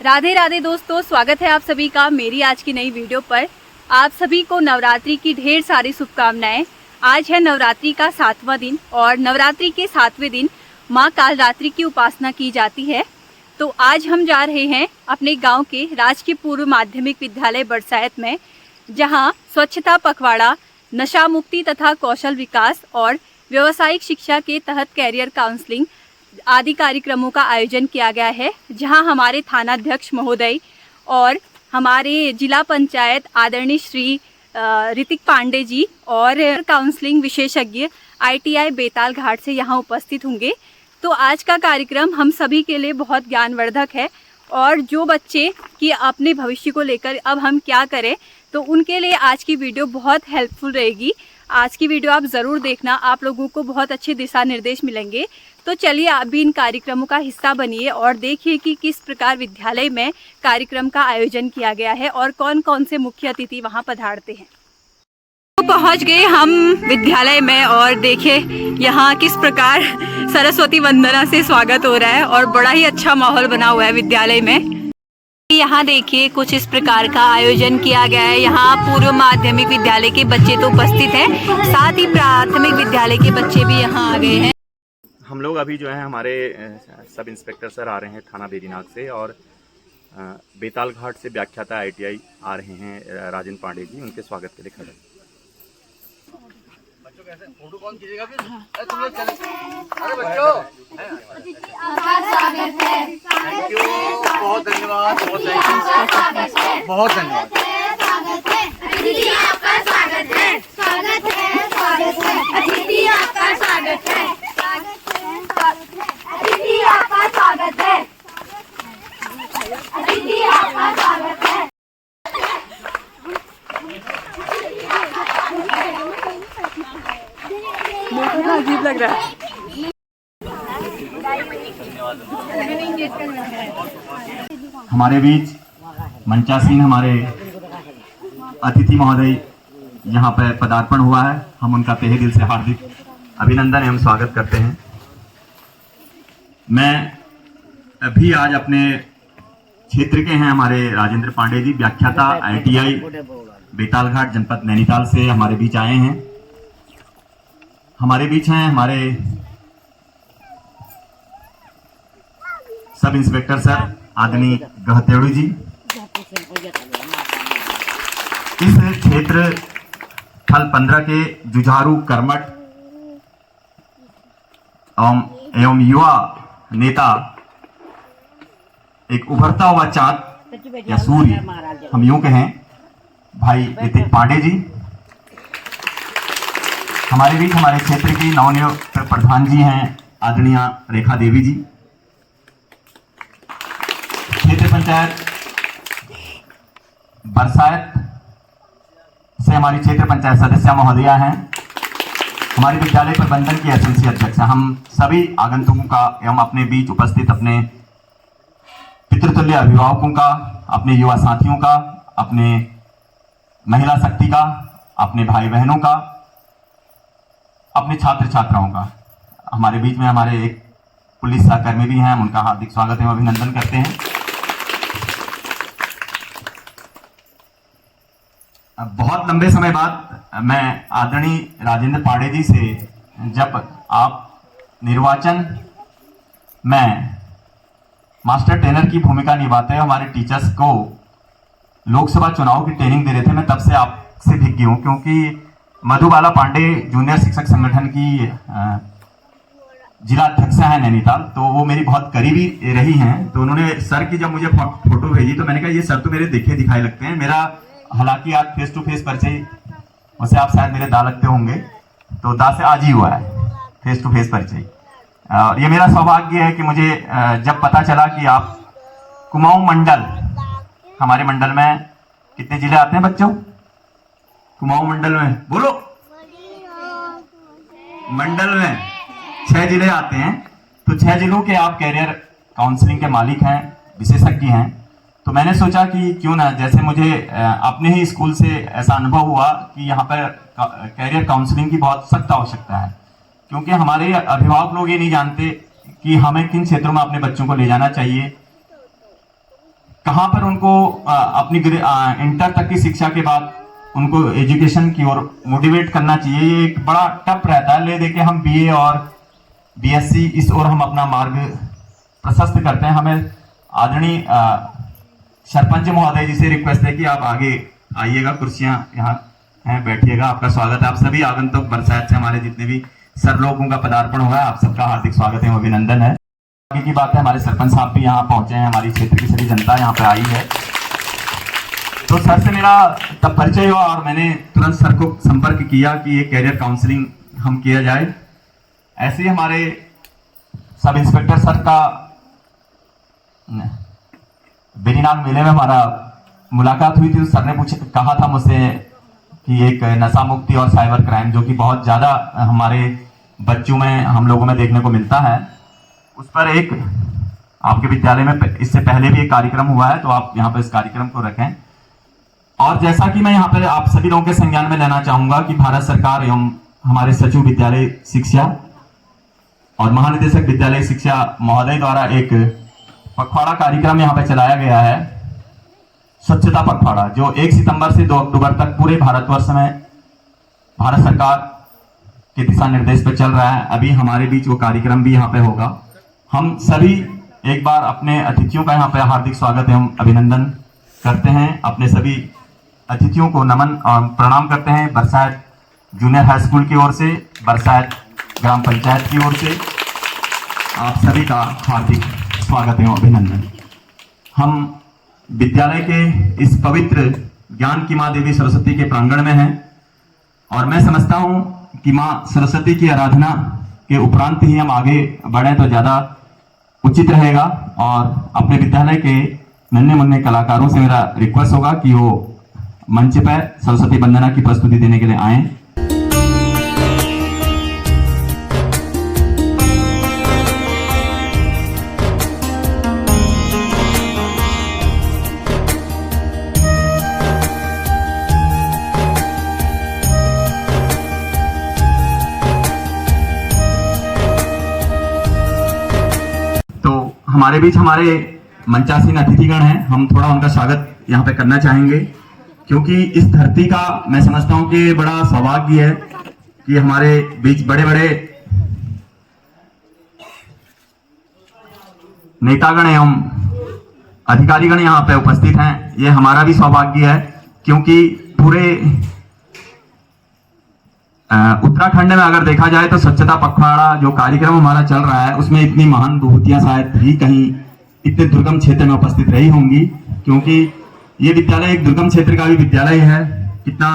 राधे राधे दोस्तों, स्वागत है आप सभी का मेरी आज की नई वीडियो पर। आप सभी को नवरात्रि की ढेर सारी शुभकामनाएं। आज है नवरात्रि का 7वां दिन और नवरात्रि के 7वें दिन माँ कालरात्रि की उपासना की जाती है। तो आज हम जा रहे हैं अपने गांव के राजकीय पूर्व माध्यमिक विद्यालय बरसात में, जहां स्वच्छता पखवाड़ा, नशा मुक्ति तथा कौशल विकास और व्यावसायिक शिक्षा के तहत कैरियर काउंसलिंग आदि कार्यक्रमों का आयोजन किया गया है। जहां हमारे थानाध्यक्ष महोदय और हमारे जिला पंचायत आदरणीय श्री ऋतिक पांडे जी और काउंसलिंग विशेषज्ञ ITI बेताल घाट से यहां उपस्थित होंगे। तो आज का कार्यक्रम हम सभी के लिए बहुत ज्ञानवर्धक है और जो बच्चे कि अपने भविष्य को लेकर अब हम क्या करें, तो उनके लिए आज की वीडियो बहुत हेल्पफुल रहेगी। आज की वीडियो आप ज़रूर देखना, आप लोगों को बहुत अच्छे दिशा निर्देश मिलेंगे। तो चलिए आप भी इन कार्यक्रमों का हिस्सा बनिए और देखिए कि किस प्रकार विद्यालय में कार्यक्रम का आयोजन किया गया है और कौन कौन से मुख्य अतिथि वहां पधारते हैं। तो पहुंच गए हम विद्यालय में और देखिए यहाँ किस प्रकार सरस्वती वंदना से स्वागत हो रहा है और बड़ा ही अच्छा माहौल बना हुआ है विद्यालय में। यहाँ देखिए कुछ इस प्रकार का आयोजन किया गया है। यहाँ पूर्व माध्यमिक विद्यालय के बच्चे तो उपस्थित हैं, साथ ही प्राथमिक विद्यालय के बच्चे भी यहाँ आ गए हैं। हम लोग अभी जो है हमारे सब इंस्पेक्टर सर आ रहे हैं थाना बेरीनाग से और बेताल घाट से व्याख्याता ITI आ रहे हैं राजेंद्र पांडे जी, उनके स्वागत के लिए खड़े। बच्चों कैसे फोटो कौन खींचेगा फिर? तुम लोग चलो। अरे बच्चों स्वागत है। थैंक यू, बहुत धन्यवाद, बहुत धन्यवाद, बहुत धन्यवाद। स्वागत है अतिथि, आपका स्वागत है। स्वागत है, स्वागत है अतिथि, आपका स्वागत है। अतिथि आपका स्वागत है। अतिथि आपका स्वागत है। मुझे अजीब लग रहा है। हमारे बीच मंचासीन हमारे अतिथि महोदय यहाँ पर पदार्पण हुआ है। हम उनका तहे दिल से हार्दिक अभिनंदन एवं स्वागत करते हैं। मैं अभी आज अपने क्षेत्र के हैं हमारे राजेंद्र पांडे जी, व्याख्याता ITI बेताल घाट जनपद नैनीताल से हमारे बीच आए हैं। हमारे बीच हैं हमारे सब इंस्पेक्टर सर आदरणीय गहतेड़ू जी। इस क्षेत्र थल 15 के जुझारू, कर्मठ एवं युवा नेता, एक उभरता हुआ चांद या सूर्य हम यूं कहें, भाई ऋतिक पांडे जी हमारे बीच। हमारे क्षेत्र की नवनियुक्त प्रधान जी हैं आदरणीय रेखा देवी जी। क्षेत्र पंचायत बरसात से हमारी क्षेत्र पंचायत सदस्य महोदया हैं। हमारे विद्यालय प्रबंधन की SMC अध्यक्ष। हम सभी आगंतुकों का एवं अपने बीच उपस्थित अपने पितृतुल्य अभिभावकों का, अपने युवा साथियों का, अपने महिला शक्ति का, अपने भाई बहनों का, अपने छात्र छात्राओं का, हमारे बीच में हमारे एक पुलिस सहकर्मी भी हैं, उनका हार्दिक स्वागत एवं अभिनंदन करते हैं। बहुत लंबे समय बाद मैं आदरणीय राजेंद्र पांडे जी से, जब आप निर्वाचन में मास्टर ट्रेनर की भूमिका निभाते हैं, हमारे टीचर्स को लोकसभा चुनाव की ट्रेनिंग दे रहे थे, मैं तब से आपसे भिज्ञ हूँ, क्योंकि मधुबाला पांडे जूनियर शिक्षक संगठन की जिला अध्यक्ष हैं नैनीताल, तो वो मेरी बहुत करीबी रही हैं। तो उन्होंने सर की जब मुझे फोटो भेजी तो मैंने कहा ये सर तो मेरे देखे दिखाई लगते हैं। मेरा हालांकि आज फेस टू फेस परिचय, वैसे आप शायद मेरे दा लगते होंगे, तो दा से आज ही हुआ है फेस टू फेस परिचय। और ये मेरा सौभाग्य है कि मुझे जब पता चला कि आप कुमाऊं मंडल, हमारे मंडल में कितने जिले आते हैं बच्चों? कुमाऊं मंडल में बोलो, मंडल में 6 जिले आते हैं। तो 6 जिलों के आप कैरियर काउंसलिंग के मालिक हैं, विशेषज्ञ हैं। तो मैंने सोचा कि क्यों ना, जैसे मुझे अपने ही स्कूल से ऐसा अनुभव हुआ कि यहाँ पर कैरियर काउंसलिंग की बहुत सख्त आवश्यकता है, क्योंकि हमारे अभिभावक लोग ये नहीं जानते कि हमें किन क्षेत्रों में अपने बच्चों को ले जाना चाहिए, कहाँ पर उनको अपनी इंटर तक की शिक्षा के बाद उनको एजुकेशन की ओर मोटिवेट करना चाहिए। ये एक बड़ा टफ रहता है, ले देके हम बीए और बीएससी इस ओर हम अपना मार्ग प्रशस्त करते हैं। हमें आदरणीय सरपंच महोदय जी से रिक्वेस्ट है कि आप आगे आइएगा, कुर्सियां यहाँ हैं, बैठिएगा। आपका स्वागत है। आप सभी आगंतुक बरसात से हमारे जितने भी सर लोगों का पदार्पण हुआ है, आप सबका हार्दिक स्वागत है, अभिनंदन है। आगे की बात है, हमारे सरपंच साहब भी यहाँ पहुंचे हैं, हमारी क्षेत्र की सभी जनता यहाँ पे आई है। तो सर से मेरा तब परिचय हुआ और मैंने तुरंत सर को संपर्क किया कि ये कैरियर काउंसलिंग हम किया जाए। ऐसे ही हमारे सब इंस्पेक्टर सर का बेरीनाग मेले में हमारा मुलाकात हुई थी। सर ने कहा था मुझसे कि एक नशा मुक्ति और साइबर क्राइम जो कि बहुत ज्यादा हमारे बच्चों में, हम लोगों में देखने को मिलता है, उस पर एक आपके विद्यालय में इससे पहले भी एक कार्यक्रम हुआ है, तो आप यहाँ पर इस कार्यक्रम को रखें। और जैसा कि मैं यहाँ पर आप सभी लोगों के संज्ञान में लेना चाहूंगा कि भारत सरकार एवं हमारे सचिव विद्यालय शिक्षा और महानिदेशक विद्यालय शिक्षा महोदय द्वारा एक पखवाड़ा कार्यक्रम यहाँ पे चलाया गया है, स्वच्छता पखवाड़ा, जो 1 सितंबर से 2 अक्टूबर तक पूरे भारतवर्ष में भारत सरकार के दिशा निर्देश पे चल रहा है। अभी हमारे बीच वो कार्यक्रम भी यहाँ पे होगा। हम सभी एक बार अपने अतिथियों का यहाँ पे हार्दिक स्वागत एवं अभिनंदन करते हैं। अपने सभी अतिथियों को नमन और प्रणाम करते हैं। बरसात जूनियर हाई स्कूल की ओर से, बरसात ग्राम पंचायत की ओर से आप सभी का हार्दिक स्वागत एवं अभिनंदन। हम विद्यालय के इस पवित्र ज्ञान की माँ देवी सरस्वती के प्रांगण में हैं और मैं समझता हूं कि माँ सरस्वती की आराधना के उपरांत ही हम आगे बढ़े तो ज्यादा उचित रहेगा। और अपने विद्यालय के नन्हे मुन्ने कलाकारों से मेरा रिक्वेस्ट होगा कि वो मंच पर सरस्वती वंदना की प्रस्तुति देने के लिए आए। हमारे बीच हमारे मंचासीन अतिथिगण हैं, हम थोड़ा उनका स्वागत यहाँ पे करना चाहेंगे, क्योंकि इस धरती का मैं समझता हूँ कि बड़ा सौभाग्य है कि हमारे बीच बड़े बड़े नेतागण एवं अधिकारीगण यहाँ पे उपस्थित हैं। ये हमारा भी सौभाग्य है, क्योंकि पूरे उत्तराखंड में अगर देखा जाए तो स्वच्छता पखवाड़ा जो कार्यक्रम हमारा चल रहा है, उसमें इतनी महान विभूतियां शायद ही कहीं इतने दुर्गम क्षेत्र में उपस्थित रही होंगी, क्योंकि ये विद्यालय एक दुर्गम क्षेत्र का भी विद्यालय है। कितना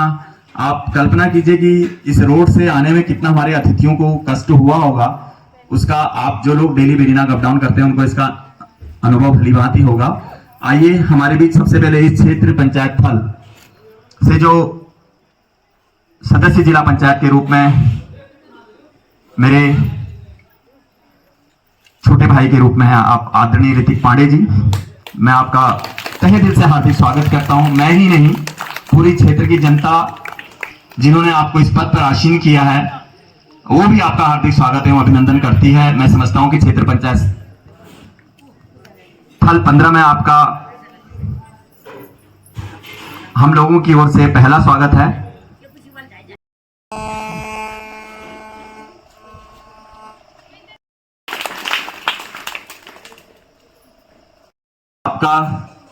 आप कल्पना कीजिए कि इस रोड से आने में कितना हमारे अतिथियों को कष्ट हुआ होगा, उसका आप जो लोग डेली बेरीनाग अप डाउन करते हैं उनको इसका अनुभव भलीभांति होगा। आइए हमारे बीच सबसे पहले इस क्षेत्र पंचायत फल से जो सदस्य जिला पंचायत के रूप में मेरे छोटे भाई के रूप में है आप आदरणीय ऋतिक पांडे जी, मैं आपका तहे दिल से हार्दिक स्वागत करता हूं। मैं ही नहीं, पूरी क्षेत्र की जनता जिन्होंने आपको इस पद पर आसीन किया है, वो भी आपका हार्दिक स्वागत एवं अभिनंदन करती है। मैं समझता हूं कि क्षेत्र पंचायत फल 15 में आपका हम लोगों की ओर से पहला स्वागत है। आपका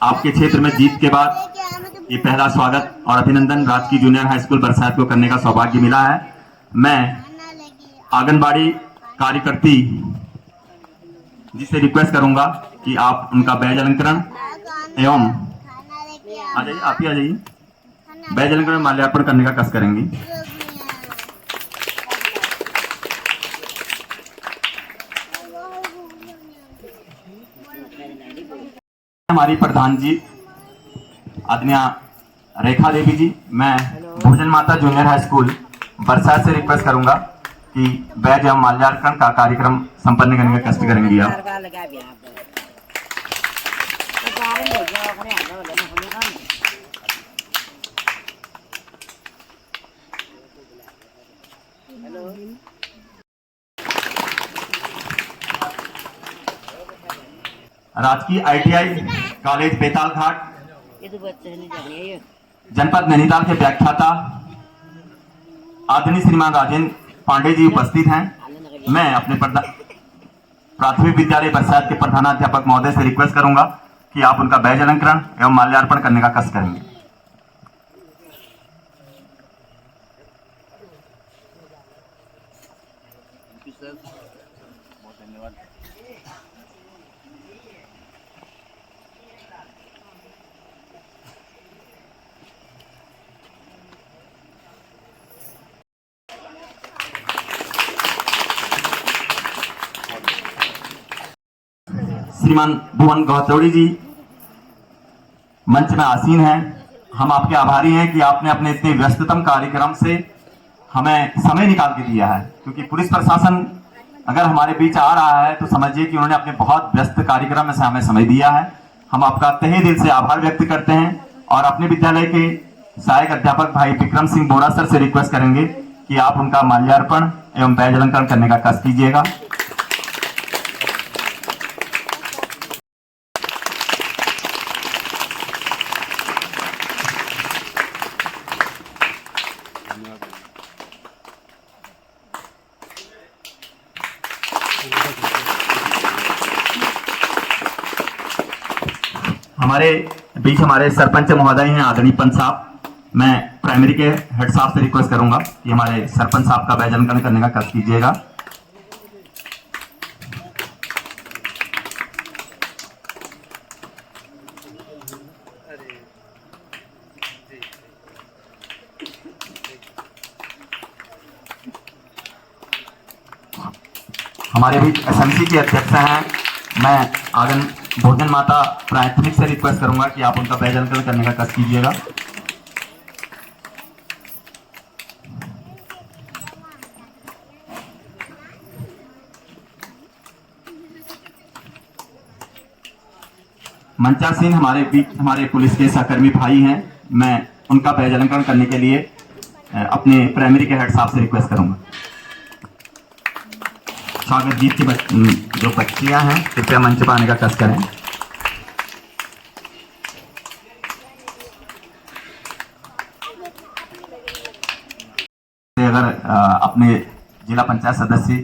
आपके क्षेत्र में जीत के बाद ये पहला स्वागत और अभिनंदन राजकीय जूनियर हाई स्कूल बरसात को करने का सौभाग्य मिला है। मैं आंगनबाड़ी कार्यकर्ती जिसे रिक्वेस्ट करूंगा कि आप उनका बैज अलंकरण एवं आ जाइए, आप ही आ जाइए, बैज अलंकरण माल्यार्पण करने का कष्ट करेंगी। हमारी प्रधान जी आदरणीय रेखा देवी जी, मैं भोजन माता जूनियर हाई स्कूल बरसात से रिक्वेस्ट करूंगा कि बैज एवं माल्यार्पण का कार्यक्रम संपन्न करने का कष्ट करेंगी आप। राजकीय ITI कॉलेज बेताल घाट जनपद नैनीताल के व्याख्याता आदरणीय श्रीमान राजेंद्र पांडे जी उपस्थित हैं। मैं अपने प्राथमिक विद्यालय बरसात के प्रधानाध्यापक महोदय से रिक्वेस्ट करूंगा कि आप उनका बैज अलंकरण एवं माल्यार्पण करने का कष्ट करेंगे। श्रीमान भुवन गौतौड़ी जी मंच में आसीन हैं। हम आपके आभारी हैं कि आपने अपने इतने व्यस्ततम कार्यक्रम से हमें समय निकाल के दिया है, क्योंकि पुलिस प्रशासन अगर हमारे बीच आ रहा है तो समझिए कि उन्होंने अपने बहुत व्यस्त कार्यक्रम में से हमें समय दिया है। हम आपका तहे दिल से आभार व्यक्त करते हैं और अपने विद्यालय के सहायक अध्यापक भाई विक्रम सिंह बोरा सर से रिक्वेस्ट करेंगे कि आप उनका माल्यार्पण एवं बैज अलंकरण करने का कष्ट कीजिएगा। हमारे बीच हमारे सरपंच महोदय हैं आदरणीय पंच साहब। मैं प्राइमरी के हेड साहब से रिक्वेस्ट करूंगा कि हमारे सरपंच साहब का बैज अलंकरण करने का कष्ट कीजिएगा। हमारे बीच SMC के अध्यक्ष हैं। मैं आंगन भोजन माता प्राथमिक से रिक्वेस्ट करूंगा कि आप उनका बैज अलंकरण करने का कष्ट कीजिएगा। मंचासीन हमारे बीच हमारे पुलिस के सहकर्मी भाई हैं। मैं उनका बैज अलंकरण करने के लिए अपने प्राइमरी के हेड साहब से रिक्वेस्ट करूंगा। स्वागत गीत की जो बच्चियां हैं कृपया मंच पर आने का कष्ट करें। अगर अपने जिला पंचायत सदस्य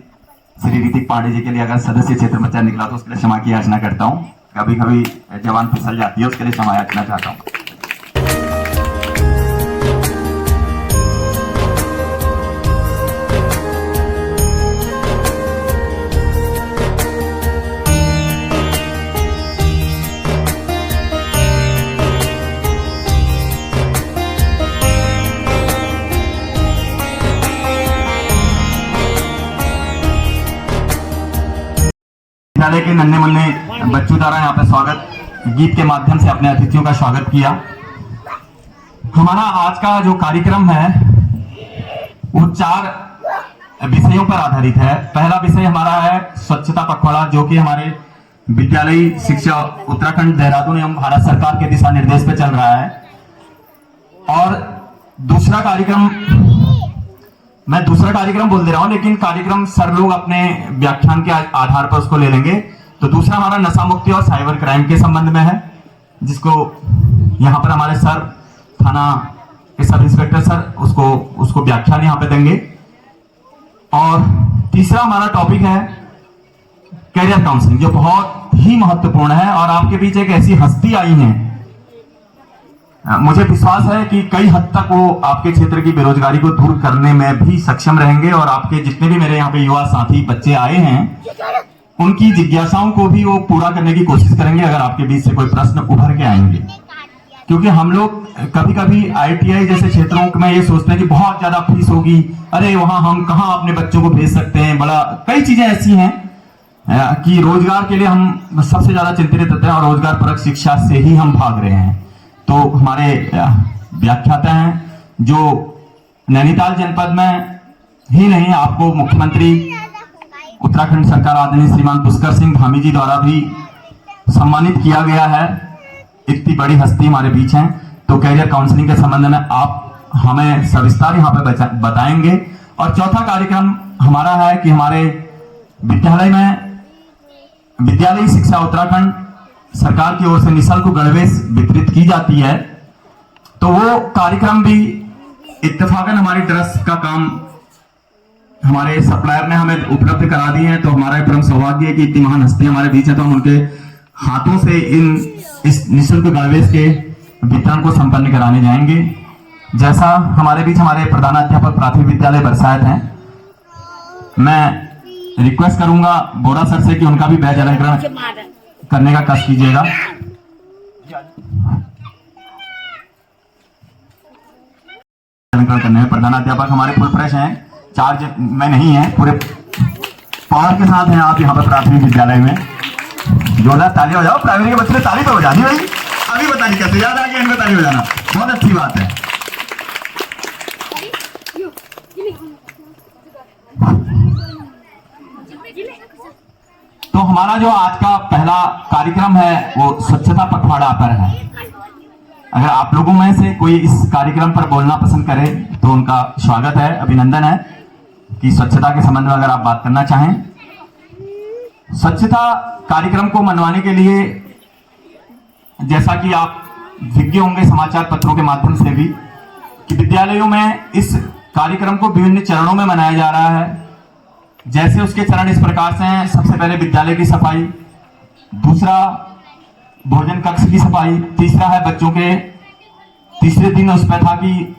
श्री ऋतिक पांडे जी के लिए अगर सदस्य क्षेत्र में निकला तो उसके लिए क्षमा की याचना करता हूं। कभी कभी जवान फिसल जाती है, उसके लिए क्षमा याचना चाहता हूं। विद्यालय के नन्हे मुन्ने बच्चों द्वारा यहाँ पे स्वागत गीत के माध्यम से अपने अतिथियों का स्वागत किया। हमारा आज का जो कार्यक्रम है वो 4 विषयों पर आधारित है। पहला विषय हमारा है स्वच्छता पखवाड़ा, जो कि हमारे विद्यालयी शिक्षा उत्तराखंड देहरादून एवं भारत सरकार के दिशा निर्देश पे चल रहा है। और दूसरा कार्यक्रम बोल दे रहा हूं, लेकिन कार्यक्रम सर लोग अपने व्याख्यान के आधार पर उसको ले लेंगे। तो दूसरा हमारा नशा मुक्ति और साइबर क्राइम के संबंध में है, जिसको यहाँ पर हमारे सर थाना के सब इंस्पेक्टर सर उसको व्याख्यान यहाँ पे देंगे। और तीसरा हमारा टॉपिक है कैरियर काउंसलिंग, जो बहुत ही महत्वपूर्ण है। और आपके बीच एक ऐसी हस्ती आई है, मुझे विश्वास है कि कई हद तक वो आपके क्षेत्र की बेरोजगारी को दूर करने में भी सक्षम रहेंगे। और आपके जितने भी मेरे यहाँ पे युवा साथी बच्चे आए हैं उनकी जिज्ञासाओं को भी वो पूरा करने की कोशिश करेंगे, अगर आपके बीच से कोई प्रश्न उभर के आएंगे। क्योंकि हम लोग कभी कभी ITI जैसे क्षेत्रों में ये सोचते हैं कि बहुत ज्यादा फीस होगी, अरे वहां हम कहाँ अपने बच्चों को भेज सकते हैं। बड़ा कई चीजें ऐसी हैं कि रोजगार के लिए हम सबसे ज्यादा चिंतित रहते हैं और रोजगार परक शिक्षा से ही हम भाग रहे हैं। तो हमारे व्याख्याता हैं जो नैनीताल जनपद में ही नहीं, आपको मुख्यमंत्री उत्तराखंड सरकार आदरणीय श्रीमान पुष्कर सिंह धामी जी द्वारा भी सम्मानित किया गया है। इतनी बड़ी हस्ती हमारे बीच हैं। तो कैरियर काउंसलिंग के संबंध में आप हमें सविस्तार यहाँ पे बताएंगे। और चौथा कार्यक्रम हमारा है कि हमारे विद्यालय में विद्यालयी शिक्षा उत्तराखंड सरकार की ओर से निःशुल्क गणवेश वितरित की जाती है, तो वो कार्यक्रम भी इत्तेफाकन हमारी ट्रस्ट का काम हमारे सप्लायर ने हमें उपलब्ध करा दिए हैं। तो हमारा परम सौभाग्य है कि इतनी महान हस्ती हमारे बीच है, तो हम उनके हाथों से इस निःशुल्क गणवेश के वितरण को संपन्न कराने जाएंगे। जैसा हमारे बीच हमारे प्रधानाध्यापक प्राथमिक विद्यालय बरसात हैं, मैं रिक्वेस्ट करूंगा बोरा सर से कि उनका भी बैच अलंकरण करने का कष्ट कीजिएगा। अलंकरण करने में प्रधानाध्यापक हमारे फुल फ्रेश हैं, चार्ज में नहीं है, पूरे पावर के साथ हैं आप यहाँ पर प्राथमिक विद्यालय में। जोरदार ताली हो जाओ, प्राइमरी के बच्चे ने ताली तो हो जानी भाई, अभी बताइए कैसे याद आ गया इनको ताली बजाना, बहुत अच्छी बात है। तो हमारा जो आज का पहला कार्यक्रम है वो स्वच्छता पखवाड़ा पर है। अगर आप लोगों में से कोई इस कार्यक्रम पर बोलना पसंद करे तो उनका स्वागत है, अभिनंदन है कि स्वच्छता के संबंध में अगर आप बात करना चाहें। स्वच्छता कार्यक्रम को मनवाने के लिए जैसा कि आप विज्ञ होंगे समाचार पत्रों के माध्यम से भी कि विद्यालयों में इस कार्यक्रम को विभिन्न चरणों में मनाया जा रहा है। जैसे उसके चरण इस प्रकार से हैं, सबसे पहले विद्यालय की सफाई, दूसरा भोजन कक्ष की सफाई, तीसरा है बच्चों के, तीसरे दिन उस पर था कि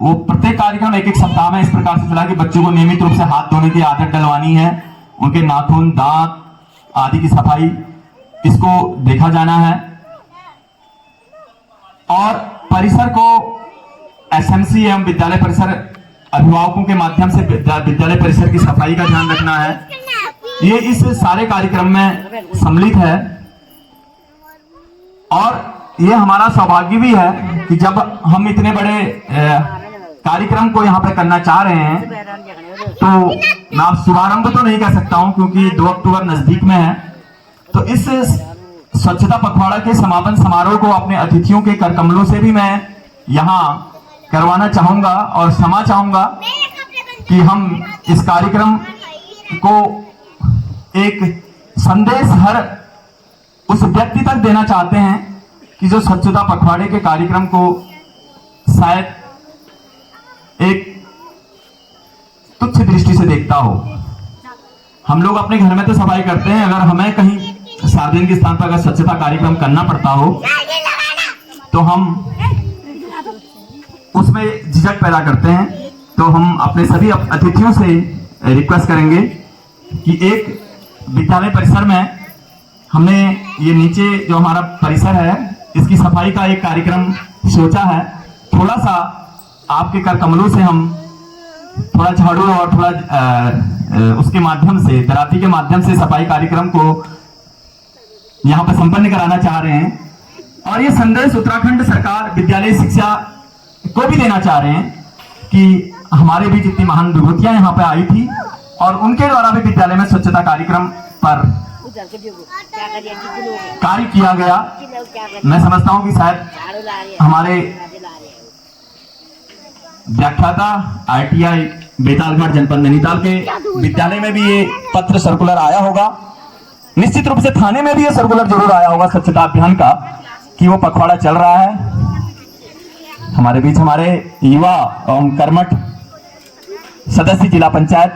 वो प्रत्येक कार्यक्रम एक सप्ताह में इस प्रकार से चला कि बच्चों को नियमित रूप से हाथ धोने की आदत डलवानी है, उनके नाखून दांत आदि की सफाई इसको देखा जाना है, और परिसर को एसएमसी एवं विद्यालय परिसर अभिभावकों के माध्यम से विद्यालय परिसर की सफाई का ध्यान रखना है। ये इस सारे कार्यक्रम में सम्मिलित है, और ये हमारा सौभाग्य भी है कि जब हम इतने बड़े कार्यक्रम को यहाँ पे करना चाह रहे हैं, तो मैं शुभारंभ तो नहीं कर सकता हूँ क्योंकि 2 अक्टूबर नजदीक में है। तो इस स्वच्छता पखवाड़ा के समापन समारोह को अपने अतिथियों के कर कमलों से भी मैं यहाँ करवाना चाहूंगा और क्षमा चाहूंगा कि हम इस कार्यक्रम को एक संदेश हर उस व्यक्ति तक देना चाहते हैं कि जो स्वच्छता पखवाड़े के कार्यक्रम को शायद एक तुच्छ दृष्टि से देखता हो। हम लोग अपने घर में तो सफाई करते हैं, अगर हमें कहीं सार्वजनिक स्थान पर अगर स्वच्छता कार्यक्रम करना पड़ता हो तो हम उसमें झिझक पैदा करते हैं। तो हम अपने सभी अतिथियों से रिक्वेस्ट करेंगे कि एक विद्यालय परिसर में हमने ये नीचे जो हमारा परिसर है इसकी सफाई का एक कार्यक्रम सोचा है। थोड़ा सा आपके कर कमलों से हम थोड़ा झाड़ू और थोड़ा उसके माध्यम से दराती के माध्यम से सफाई कार्यक्रम को यहाँ पर संपन्न कराना चाह रहे हैं, और ये संदेश उत्तराखंड सरकार विद्यालय शिक्षा को भी देना चाह रहे हैं कि हमारे भी जितनी महान विभूतियां यहाँ पे आई थी और उनके द्वारा भी विद्यालय में स्वच्छता कार्यक्रम पर कार्य किया गया। मैं समझता हूँ कि शायद हमारे व्याख्याता ITI बेतालघाट जनपद नैनीताल के विद्यालय में भी ये पत्र सर्कुलर आया होगा, निश्चित रूप से थाने में भी ये सर्कुलर जरूर आया होगा स्वच्छता अभियान का कि वो पखवाड़ा चल रहा है। हमारे बीच हमारे युवा एवं कर्मठ सदस्य जिला पंचायत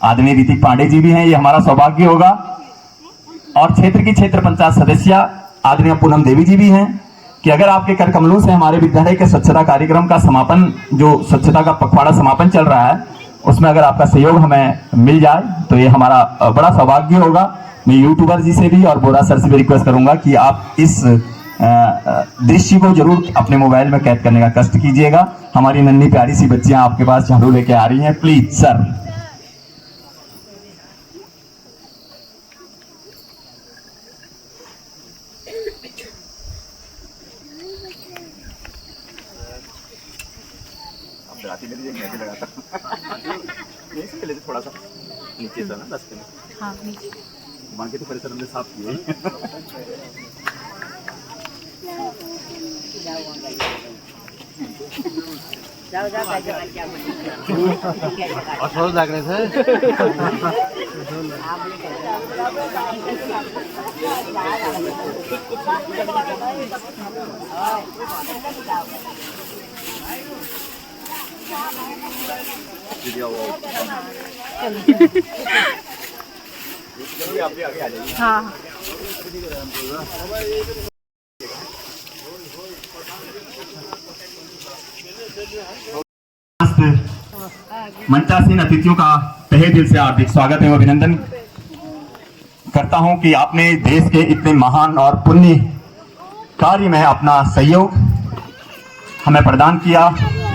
आदरणीय ऋतिक पांडे जी भी हैं, ये हमारा सौभाग्य होगा, और क्षेत्र की क्षेत्र पंचायत सदस्य आदरणीय पूनम देवी जी भी हैं कि अगर आपके कर कमलों से हमारे विद्यालय के स्वच्छता कार्यक्रम का समापन, जो स्वच्छता का पखवाड़ा समापन चल रहा है, उसमें अगर आपका सहयोग हमें मिल जाए तो ये हमारा बड़ा सौभाग्य होगा। मैं यूट्यूबर जी से भी और बोरा सर से भी रिक्वेस्ट करूंगा कि आप इस दृश्य को जरूर अपने मोबाइल में कैद करने का कष्ट कीजिएगा। हमारी नन्ही प्यारी सी बच्चियां आपके पास झाड़ू लेके आ रही हैं, प्लीज सर। थोड़ा सा नीचे से ना 10 मिनट, हाँ नीचे मान के तो परिसर हमने साफ किए। असर लग रहे थे। हाँ मंचासीन अतिथियों का तहे दिल से हार्दिक स्वागत एवं अभिनंदन करता हूं कि आपने देश के इतने महान और पुण्य कार्य में अपना सहयोग हमें प्रदान किया।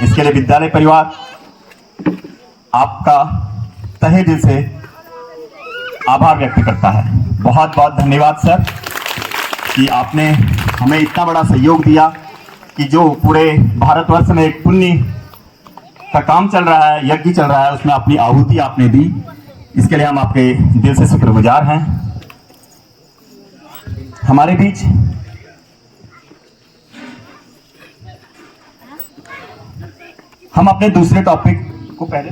इसके लिए विद्यालय परिवार आपका तहे दिल से आभार व्यक्त करता है। बहुत बहुत धन्यवाद सर कि आपने हमें इतना बड़ा सहयोग दिया कि जो पूरे भारतवर्ष में एक पुण्य का काम चल रहा है, यज्ञ चल रहा है, उसमें अपनी आहुति आपने दी। इसके लिए हम आपके दिल से शुक्रगुजार हैं। हमारे बीच हम अपने दूसरे टॉपिक को पहले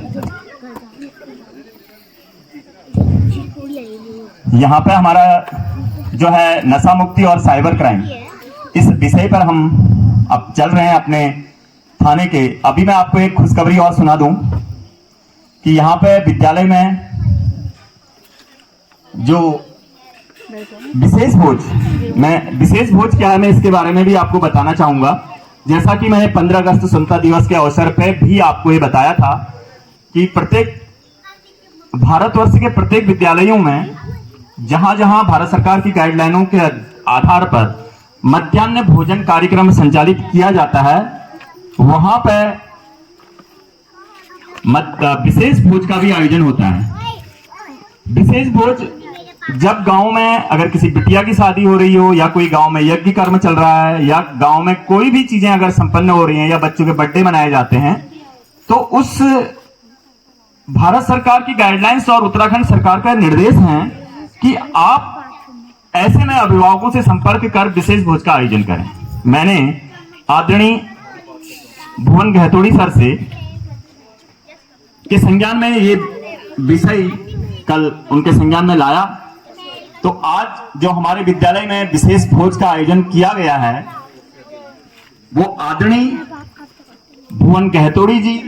यहाँ पे हमारा जो है नशा मुक्ति और साइबर क्राइम, इस विषय पर हम अब चल रहे हैं अपने थाने के। अभी मैं आपको एक खुशखबरी और सुना दूं कि यहाँ पे विद्यालय में जो विशेष भोज क्या है, मैं इसके बारे में भी आपको बताना चाहूंगा। जैसा कि मैंने 15 अगस्त स्वतंत्रता दिवस के अवसर पे भी आपको ये बताया था कि प्रत्येक भारतवर्ष के प्रत्येक विद्यालयों में जहां जहां भारत सरकार की गाइडलाइनों के आधार पर मध्याह्न भोजन कार्यक्रम संचालित किया जाता है, वहां पर विशेष भोज का भी आयोजन होता है। विशेष भोज जब गांव में अगर किसी बिटिया की शादी हो रही हो, या कोई गांव में यज्ञ कर्म चल रहा है, या गांव में कोई भी चीजें अगर संपन्न हो रही हैं, या बच्चों के बर्थडे मनाए जाते हैं, तो उस भारत सरकार की गाइडलाइंस और उत्तराखंड सरकार का निर्देश है कि आप ऐसे में अभिभावकों से संपर्क कर विशेष भोज का आयोजन करें। मैंने आदरणीय भुवन गहतोड़ी सर से के संज्ञान में ये विषय कल उनके संज्ञान में लाया, तो आज जो हमारे विद्यालय में विशेष भोज का आयोजन किया गया है, वो आदरणीय भुवन गहतोड़ी जी,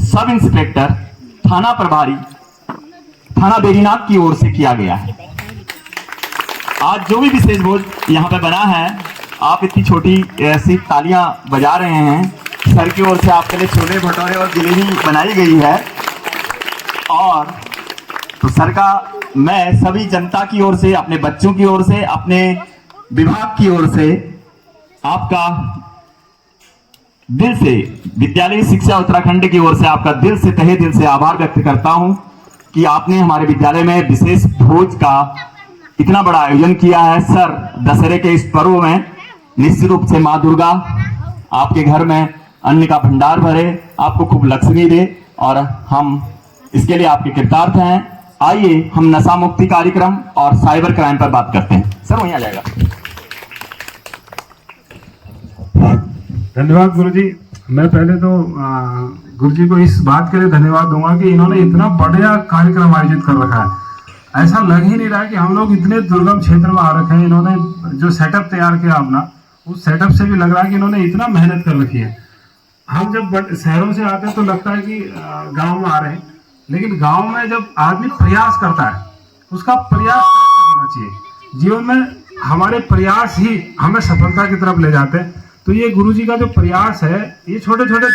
सब इंस्पेक्टर थाना प्रभारी थाना बेरीनाथ की ओर से किया गया है। आज जो भी विशेष भोज यहाँ पे बना है, आप इतनी छोटी ऐसी तालियां बजा रहे हैं, सर की ओर से आपके लिए छोले भटूरे और जलेबी बनाई गई है। और तो सर का मैं सभी जनता की ओर से, अपने बच्चों की ओर से, अपने विभाग की ओर से आपका दिल से, विद्यालय शिक्षा उत्तराखंड की ओर से आपका दिल से, तहे दिल से आभार व्यक्त करता हूं कि आपने हमारे विद्यालय में विशेष भोज का इतना बड़ा आयोजन किया है। सर, दशहरे के इस पर्व में निश्चित रूप से माँ दुर्गा आपके घर में अन्न का भंडार भरे, आपको खूब लक्ष्मी दे, और हम इसके लिए आपके कृतार्थ हैं। आइए हम नशा मुक्ति कार्यक्रम और साइबर क्राइम पर बात करते हैं। सर वहीं आ जाएगा। धन्यवाद गुरुजी। मैं पहले तो गुरुजी को इस बात के लिए धन्यवाद दूंगा कि इन्होंने इतना बढ़िया कार्यक्रम आयोजित कर रखा है। ऐसा लग ही नहीं रहा कि हम लोग इतने दुर्गम क्षेत्र में आ रखे हैं। इन्होंने जो सेटअप तैयार किया अपना, उस सेटअप से भी लग रहा है कि इन्होंने इतना मेहनत कर रखी है। हम जब शहरों से आते हैं तो लगता है कि गाँव में आ रहे हैं, लेकिन गाँव में जब आदमी प्रयास करता है, उसका प्रयास होना चाहिए। जीवन में हमारे प्रयास ही हमें सफलता की तरफ ले जाते हैं। तो ये गुरुजी का जो प्रयास है, ये छोटे छोटे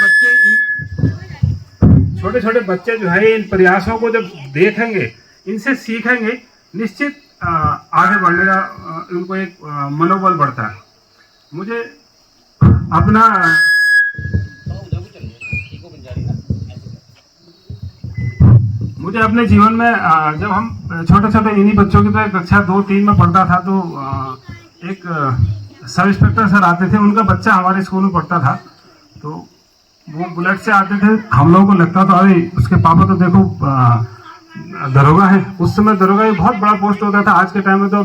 बच्चे जो है इन प्रयासों को जब देखेंगे, इनसे सीखेंगे, निश्चित आगे बढ़ने का उनको एक मनोबल बढ़ता है। मुझे अपने जीवन में जब हम छोटे इन्हीं बच्चों की तरह कक्षा 2-3 में पढ़ता था, तो एक सब इंस्पेक्टर सर आते थे, उनका बच्चा हमारे स्कूल में पढ़ता था। तो वो बुलेट से आते थे, हम लोगों को लगता था अरे उसके पापा तो देखो दरोगा है। उस समय दरोगा ये बहुत बड़ा पोस्ट होता था। आज के टाइम में तो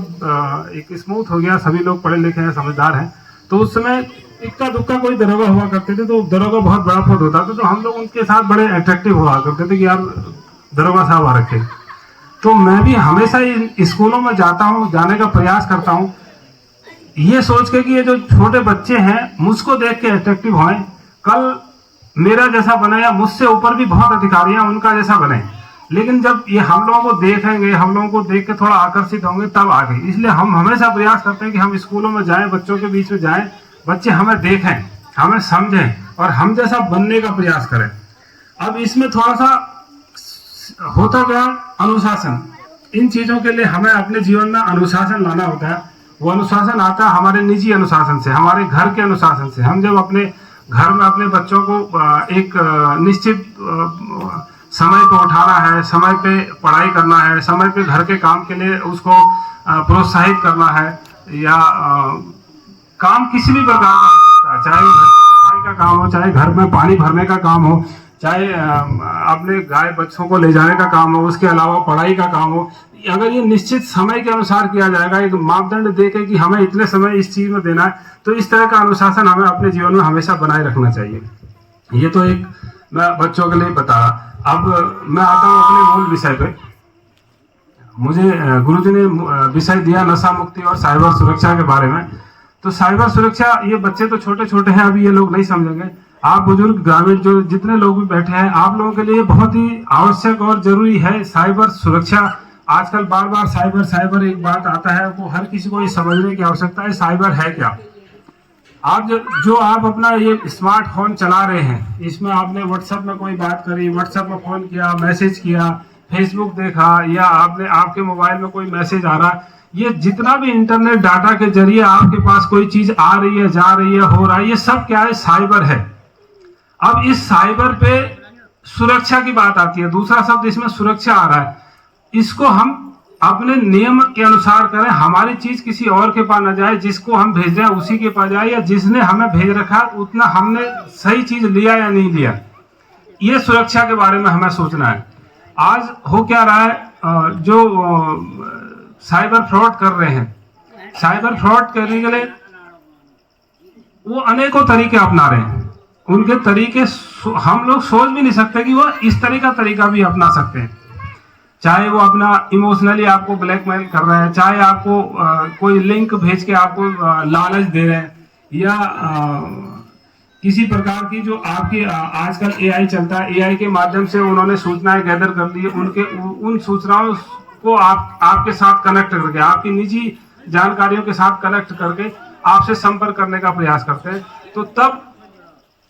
एक स्मूथ हो गया, सभी लोग पढ़े लिखे हैं, समझदार हैं। तो उस समय इक्का दुक्का कोई दरोगा हुआ करते थे, तो दरोगा बहुत बड़ा पद होता था, तो हम लोग उनके साथ बड़े अट्रैक्टिव हुआ करते थे कि यार दरोगा साहब आ रखे। तो मैं भी हमेशा इन स्कूलों में जाता हूँ, जाने का प्रयास करता हूँ, ये सोच के कि ये जो छोटे बच्चे हैं मुझको देख के अट्रैक्टिव हों, कल मेरा जैसा बने या मुझसे ऊपर भी बहुत अधिकारी हैं उनका जैसा बने। लेकिन जब ये हम लोगों को देखेंगे, हम लोगों को देख के थोड़ा आकर्षित होंगे तब आगे। इसलिए हम हमेशा प्रयास करते हैं कि हम स्कूलों में जाएं, बच्चों के बीच में जाएं, बच्चे हमें देखें, हमें समझें और हम जैसा बनने का प्रयास करें। अब इसमें थोड़ा सा होता गया अनुशासन। इन चीजों के लिए हमें अपने जीवन में अनुशासन लाना होता है। वो अनुशासन आता है हमारे निजी अनुशासन से, हमारे घर के अनुशासन से। हम जब अपने घर में अपने बच्चों को एक निश्चित समय पे उठाना है, समय पे पढ़ाई करना है, समय पे घर के काम के लिए उसको प्रोत्साहित करना है, या काम किसी भी प्रकार का हो सकता है, चाहे वो घर की सफाई का काम हो, चाहे घर में पानी भरने का काम हो, चाहे अपने गाय बच्चों को ले जाने का काम हो, उसके अलावा पढ़ाई का काम हो। अगर ये निश्चित समय के अनुसार किया जाएगा, एक मापदंड देके कि हमें इतने समय इस चीज में देना है, तो इस तरह का अनुशासन हमें अपने जीवन में हमेशा बनाए रखना चाहिए। ये तो एक मैं बच्चों के लिए बता रहा। अब मैं आता हूँ अपने मूल विषय पे। मुझे गुरुजी ने विषय दिया नशा मुक्ति और साइबर सुरक्षा के बारे में। तो साइबर सुरक्षा, ये बच्चे तो छोटे छोटे हैं, अभी ये लोग नहीं समझेंगे। आप बुजुर्ग ग्रामीण जो जितने लोग भी बैठे हैं, आप लोगों के लिए बहुत ही आवश्यक और जरूरी है साइबर सुरक्षा। आजकल बार बार साइबर साइबर एक बात आता है, वो हर किसी को ये समझने की आवश्यकता है साइबर है क्या। आप जो आप अपना ये स्मार्टफोन चला रहे हैं, इसमें आपने व्हाट्सएप में कोई बात करी, व्हाट्सएप में फोन किया, मैसेज किया, फेसबुक देखा, या आपने आपके मोबाइल में कोई मैसेज आ रहा, ये जितना भी इंटरनेट डाटा के जरिए आपके पास कोई चीज आ रही है, जा रही है, हो रहा है, ये सब क्या है, साइबर है। अब इस साइबर पे सुरक्षा की बात आती है, दूसरा शब्द इसमें सुरक्षा आ रहा है। इसको हम अपने नियम के अनुसार करें, हमारी चीज किसी और के पास न जाए, जिसको हम भेज रहे हैं उसी के पास जाए, या जिसने हमें भेज रखा है उतना हमने सही चीज लिया या नहीं लिया, ये सुरक्षा के बारे में हमें सोचना है। आज हो क्या रहा है, जो साइबर फ्रॉड कर रहे हैं, साइबर फ्रॉड करने के लिए वो अनेकों तरीके अपना रहे हैं। उनके तरीके हम लोग सोच भी नहीं सकते कि वो इस तरह का तरीका भी अपना सकते हैं। चाहे वो अपना इमोशनली आपको ब्लैकमेल कर रहे हैं, चाहे आपको कोई लिंक भेज के आपको लालच दे रहे हैं, या किसी प्रकार की जो आपकी आजकल एआई चलता है, एआई के माध्यम से उन्होंने सूचनाएं गैदर कर ली, उन सूचनाओं को आपके साथ कनेक्ट करके, आपकी निजी जानकारियों के साथ कनेक्ट करके आपसे संपर्क करने का प्रयास करते हैं, तो तब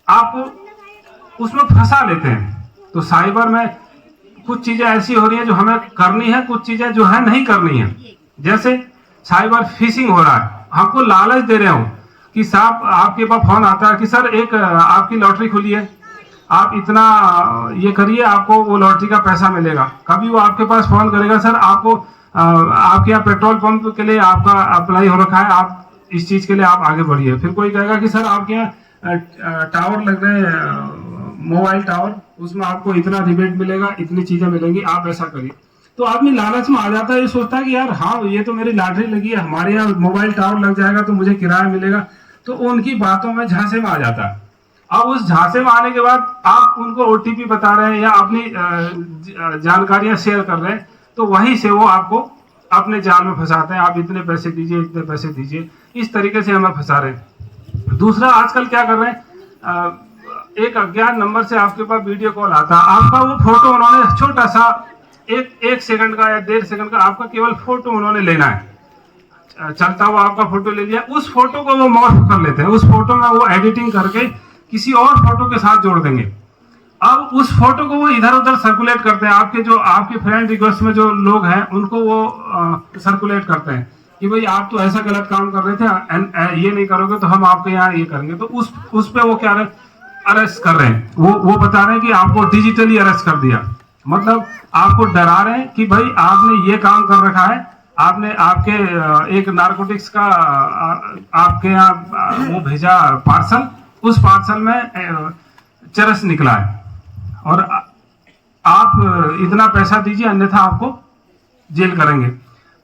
आपको उसमें फंसा लेते हैं। तो साइबर में कुछ चीजें ऐसी हो रही हैं जो हमें करनी है, कुछ चीजें जो है नहीं करनी है। जैसे साइबर फिशिंग हो रहा है, हमको लालच दे रहे हो कि साहब आपके पास फोन आता है कि सर एक आपकी लॉटरी खुली है, आप इतना ये करिए, आपको वो लॉटरी का पैसा मिलेगा। कभी वो आपके पास फोन करेगा, सर आपको आपके यहाँ पेट्रोल पंप के लिए आपका अप्लाई हो रखा है, आप इस चीज के लिए आप आगे बढ़िए। फिर कोई कहेगा कि सर आपके यहाँ टावर लग रहे हैं, मोबाइल टावर, उसमें आपको इतना रिबेट मिलेगा, इतनी चीजें मिलेंगी, आप ऐसा करिए। तो आदमी लालच में आ जाता है, ये सोचता है कि यार हाँ ये तो मेरी लॉटरी लगी है, हमारे यहाँ मोबाइल टावर लग जाएगा तो मुझे किराया मिलेगा, तो उनकी बातों में झांसे में आ जाता है। अब उस झांसे में आने के बाद आप उनको ओटीपी बता रहे हैं या अपनी जानकारियां शेयर कर रहे हैं, तो वहीं से वो आपको अपने जाल में फंसाते हैं। आप इतने पैसे दीजिए, इतने पैसे दीजिए, इस तरीके से हमें फंसा रहे हैं। दूसरा, आजकल क्या कर रहे हैं, एक अज्ञात नंबर से आपके पास वीडियो कॉल आता है, आपका वो फोटो उन्होंने छोटा सा एक सेकंड का या 1.5 सेकंड का आपका केवल फोटो उन्होंने लेना है, चलता हुआ आपका फोटो ले लिया, उस फोटो को वो मॉर्फ कर लेते हैं, उस फोटो में वो एडिटिंग करके किसी और फोटो के साथ जोड़ देंगे। अब उस फोटो को वो इधर उधर सर्कुलेट करते हैं, आपके फ्रेंड रिक्वेस्ट में जो लोग हैं उनको वो सर्कुलेट करते हैं कि भाई आप तो ऐसा गलत काम कर रहे थे, ये नहीं करोगे तो हम आपके यहाँ ये करेंगे। तो उस पे वो क्या अरेस्ट कर रहे हैं, वो बता रहे हैं कि आपको डिजिटली अरेस्ट कर दिया, मतलब आपको डरा रहे हैं कि भाई आपने ये काम कर रखा है, आपने आपके एक नारकोटिक्स का आपके यहाँ वो भेजा पार्सल, उस पार्सल में चरस निकला है और आप इतना पैसा दीजिए अन्यथा आपको जेल करेंगे।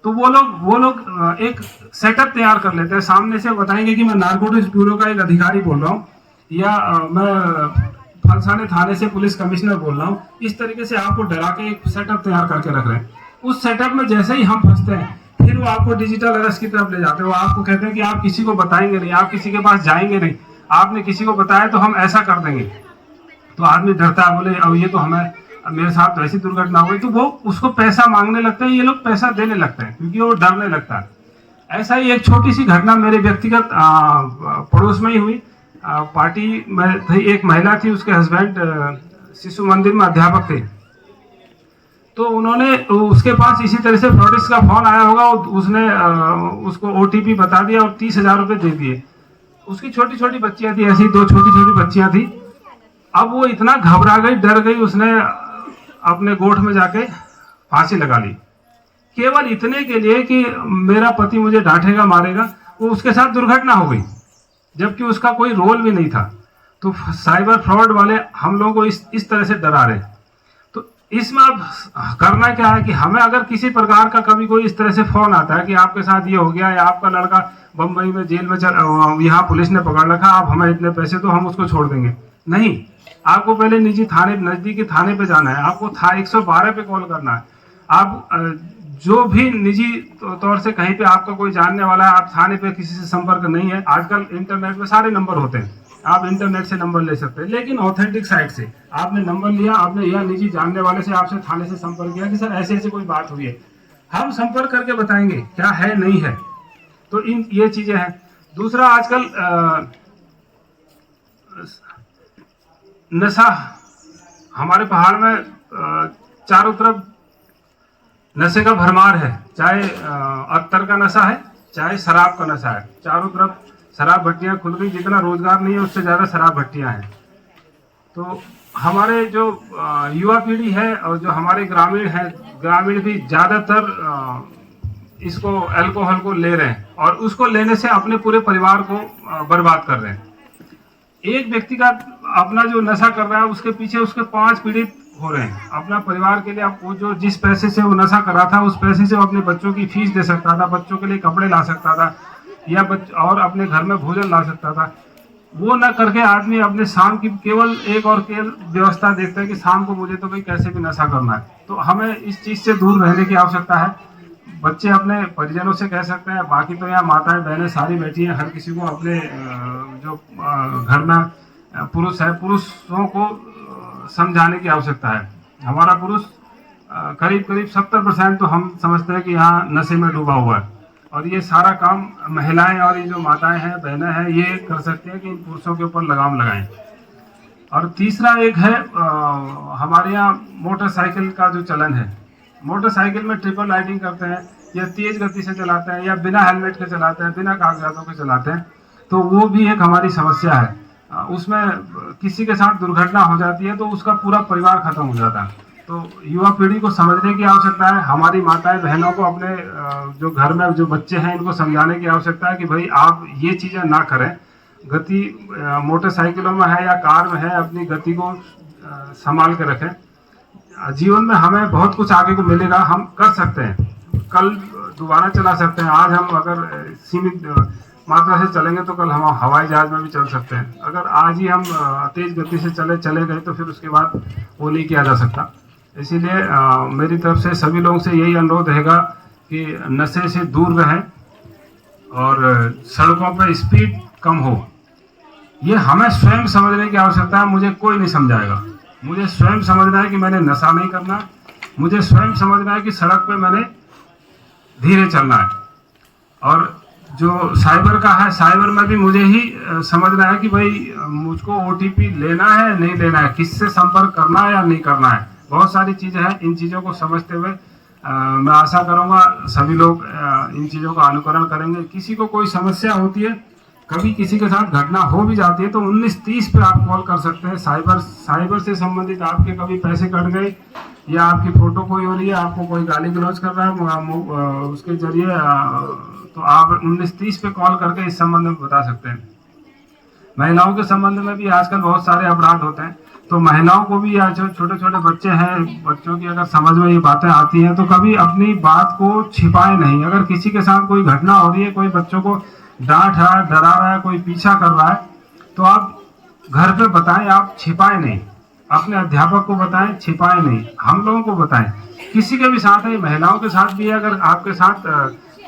तो वो लोग एक सेटअप तैयार कर लेते हैं, सामने से बताएंगे कि मैं नारकोटिक्स ब्यूरो का एक अधिकारी बोल रहा हूँ या मैं फलसाने थाने से पुलिस कमिश्नर बोल रहा हूँ। इस तरीके से आपको डरा के एक सेटअप तैयार करके रख रहे हैं। उस सेटअप में जैसे ही हम फंसते हैं, फिर वो आपको डिजिटल अरेस्ट की तरफ ले जाते हैं। वो आपको कहते हैं कि आप किसी को बताएंगे नहीं, आप किसी के पास जाएंगे नहीं, आपने किसी को बताया तो हम ऐसा कर देंगे। तो आदमी डरता है, बोले अब ये तो हमें, मेरे साथ तो ऐसी दुर्घटना हो गई, तो वो उसको पैसा मांगने लगते हैं, ये लोग पैसा देने लगते हैं क्योंकि वो डरने लगता है। ऐसा ही एक छोटी सी घटना मेरे व्यक्तिगत पड़ोस में ही हुई। पार्टी में थी, एक महिला थी, उसके हस्बैंड शिशु मंदिर में अध्यापक थे। तो उन्होंने, उसके पास इसी तरह से फ्रॉडिस्ट का फोन आया होगा, उसने उसको OTP बता दिया और 30,000 रुपये दे दिए। उसकी छोटी छोटी बच्चियां थी, ऐसी 2 छोटी छोटी बच्चियां थी। अब वो इतना घबरा गई, डर गई, उसने अपने गोठ में जाके फांसी लगा ली, केवल इतने के लिए कि मेरा पति मुझे डांटेगा मारेगा। वो उसके साथ दुर्घटना हो गई, जबकि उसका कोई रोल भी नहीं था। तो साइबर फ्रॉड वाले हम लोगों को इस तरह से डरा रहे। तो इसमें अब करना क्या है कि हमें अगर किसी प्रकार का कभी कोई इस तरह से फोन आता है कि आपके साथ ये हो गया या आपका लड़का बम्बई में जेल में यहाँ पुलिस ने पकड़ रखा, आप हमें इतने पैसे तो हम उसको छोड़ देंगे, नहीं। आपको पहले निजी थाने, नजदीकी थाने पे जाना है, आपको 112 पे कॉल करना है। आप जो भी निजी तौर से कहीं पे आपका कोई जानने वाला है, आप थाने पे किसी से संपर्क नहीं है। आजकल इंटरनेट में सारे नंबर होते हैं, आप इंटरनेट से नंबर ले सकते हैं, लेकिन ऑथेंटिक साइट से आपने नंबर लिया, आपने या निजी जानने वाले से आपसे थाने से संपर्क किया कि सर ऐसे ऐसे कोई बात हुई है, हम संपर्क करके बताएंगे क्या है नहीं है। तो ये चीजें हैं। दूसरा, आजकल नशा हमारे पहाड़ में चारों तरफ नशे का भरमार है, चाहे अत्तर का नशा है, चाहे शराब का नशा है। चारों तरफ शराब भट्टियां खुल गई, जितना रोजगार नहीं है उससे ज्यादा शराब भट्टियां हैं। तो हमारे जो युवा पीढ़ी है और जो हमारे ग्रामीण है, ग्रामीण भी ज्यादातर इसको अल्कोहल को ले रहे हैं और उसको लेने से अपने पूरे परिवार को बर्बाद कर रहे हैं। एक व्यक्ति का अपना जो नशा कर रहा है, उसके पीछे उसके 5 पीड़ित हो रहे हैं। अपना परिवार के लिए वो जो जिस पैसे से वो नशा कर रहा था, उस पैसे से वो अपने बच्चों की फीस दे सकता था, बच्चों के लिए कपड़े ला सकता था या और अपने घर में भोजन ला सकता था। वो न करके आदमी अपने शाम की केवल एक और व्यवस्था देखता है कि शाम को मुझे तो भाई कैसे भी नशा करना है। तो हमें इस चीज से दूर रहने की आवश्यकता है। बच्चे अपने परिजनों से कह सकते हैं, बाकी तो यहाँ माताएं बहनें सारी बैठी हैं, हर किसी को अपने जो घर में पुरुष है, पुरुषों को समझाने की आवश्यकता है। हमारा पुरुष करीब 70% तो हम समझते हैं कि यहाँ नशे में डूबा हुआ है, और ये सारा काम महिलाएं और ये जो माताएं हैं, बहनें हैं, ये कर सकते हैं कि इन पुरुषों के ऊपर लगाम लगाएं। और तीसरा एक है, हमारे यहाँ मोटरसाइकिल का जो चलन है, मोटरसाइकिल में ट्रिपल राइडिंग करते हैं या तेज गति से चलाते हैं या बिना हेलमेट के चलाते हैं, बिना कागजातों के चलाते हैं। तो वो भी एक हमारी समस्या है। उसमें किसी के साथ दुर्घटना हो जाती है तो उसका पूरा परिवार खत्म हो जाता है। तो युवा पीढ़ी को समझने की आवश्यकता है। हमारी माताएं बहनों को अपने जो घर में जो बच्चे हैं इनको समझाने की आवश्यकता है कि भाई आप ये चीज़ें ना करें। गति मोटरसाइकिलों में है या कार में है, अपनी गति को संभाल के रखें। जीवन में हमें बहुत कुछ आगे को मिलेगा, हम कर सकते हैं, कल दोबारा चला सकते हैं। आज हम अगर सीमित मात्रा से चलेंगे तो कल हम हवाई जहाज में भी चल सकते हैं। अगर आज ही हम तेज गति से चले गए तो फिर उसके बाद वो नहीं किया जा सकता। इसीलिए मेरी तरफ से सभी लोगों से यही अनुरोध रहेगा कि नशे से दूर रहें और सड़कों पर स्पीड कम हो। ये हमें स्वयं समझने की आवश्यकता है। मुझे कोई नहीं समझाएगा, मुझे स्वयं समझना है कि मैंने नशा नहीं करना, मुझे स्वयं समझना है कि सड़क पे मैंने धीरे चलना है। और जो साइबर का है, साइबर में भी मुझे ही समझना है कि भाई मुझको OTP लेना है नहीं लेना है, किससे संपर्क करना है या नहीं करना है। बहुत सारी चीज़ें हैं, इन चीज़ों को समझते हुए मैं आशा करूँगा सभी लोग इन चीज़ों का अनुकरण करेंगे। किसी को कोई समस्या होती है, कभी किसी के साथ घटना हो भी जाती है तो 1930 पे आप कॉल कर सकते हैं। साइबर से संबंधित आपके कभी पैसे कट गए या आपकी फ़ोटो कोई हो रही है, आपको कोई गाली गलौज कर रहा है उसके जरिए, तो आप 1930 पे कॉल करके इस संबंध में बता सकते हैं। महिलाओं के संबंध में भी आजकल बहुत सारे अपराध होते हैं, तो महिलाओं को भी आज छोटे छोटे बच्चे हैं, बच्चों की अगर समझ में ये बातें आती हैं तो कभी अपनी बात को छिपाए नहीं। अगर किसी के साथ कोई घटना हो रही है, कोई बच्चों को डांट रहा है, डरा रहा है, कोई पीछा कर रहा है, तो आप घर पे बताएं, आप छिपाए नहीं। अपने अध्यापक को बताएं, छिपाए नहीं, हम लोगों को बताएं। किसी के भी साथ है, महिलाओं के साथ भी है, अगर आपके साथ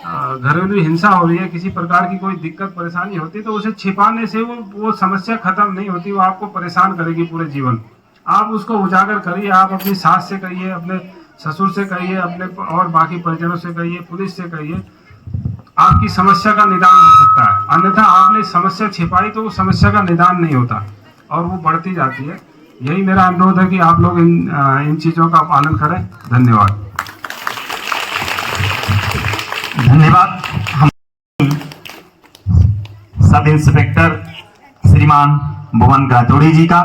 घरेलू हिंसा हो रही है, किसी प्रकार की कोई दिक्कत परेशानी होती है, तो उसे छिपाने से वो समस्या खत्म नहीं होती, वो आपको परेशान करेगी पूरे जीवन। आप उसको उजागर करिए, आप अपनी सास से कहिए, अपने ससुर से कहिए, अपने और बाकी परिजनों से कहिए, पुलिस से कहिए, आपकी समस्या का निदान हो सकता है। अन्यथा आपने समस्या छिपाई तो वो समस्या का निदान नहीं होता और वो बढ़ती जाती है। यही मेरा अनुरोध है कि आप लोग इन चीजों का पालन करें। धन्यवाद। धन्यवाद हम सब इंस्पेक्टर श्रीमान भुवन गातोड़ी जी का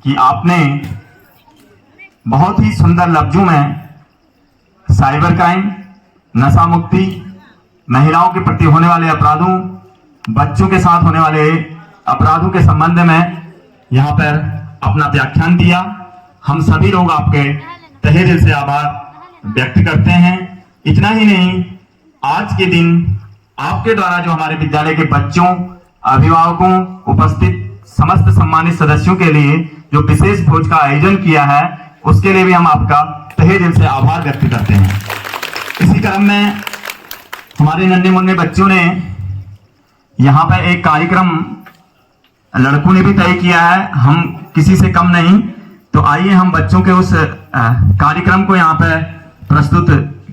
कि आपने बहुत ही सुंदर लफ्जों में साइबर क्राइम, नशा मुक्ति, महिलाओं के प्रति होने वाले अपराधों, बच्चों के साथ होने वाले अपराधों के संबंध में यहाँ पर अपना व्याख्यान दिया। हम सभी लोग आपके तहे दिल से आभार व्यक्त करते हैं। इतना ही नहीं, आज के दिन आपके द्वारा जो हमारे विद्यालय के बच्चों, अभिभावकों, उपस्थित समस्त सम्मानित सदस्यों के लिए जो विशेष भोज का आयोजन किया है, उसके लिए भी हम आपका तहे दिल से आभार व्यक्त करते हैं। इसी क्रम में हमारे नन्हे मुन्ने बच्चों ने यहाँ पर एक कार्यक्रम लड़कों ने भी तय किया है, हम किसी से कम नहीं। तो आइए हम बच्चों के उस कार्यक्रम को यहाँ पर प्रस्तुत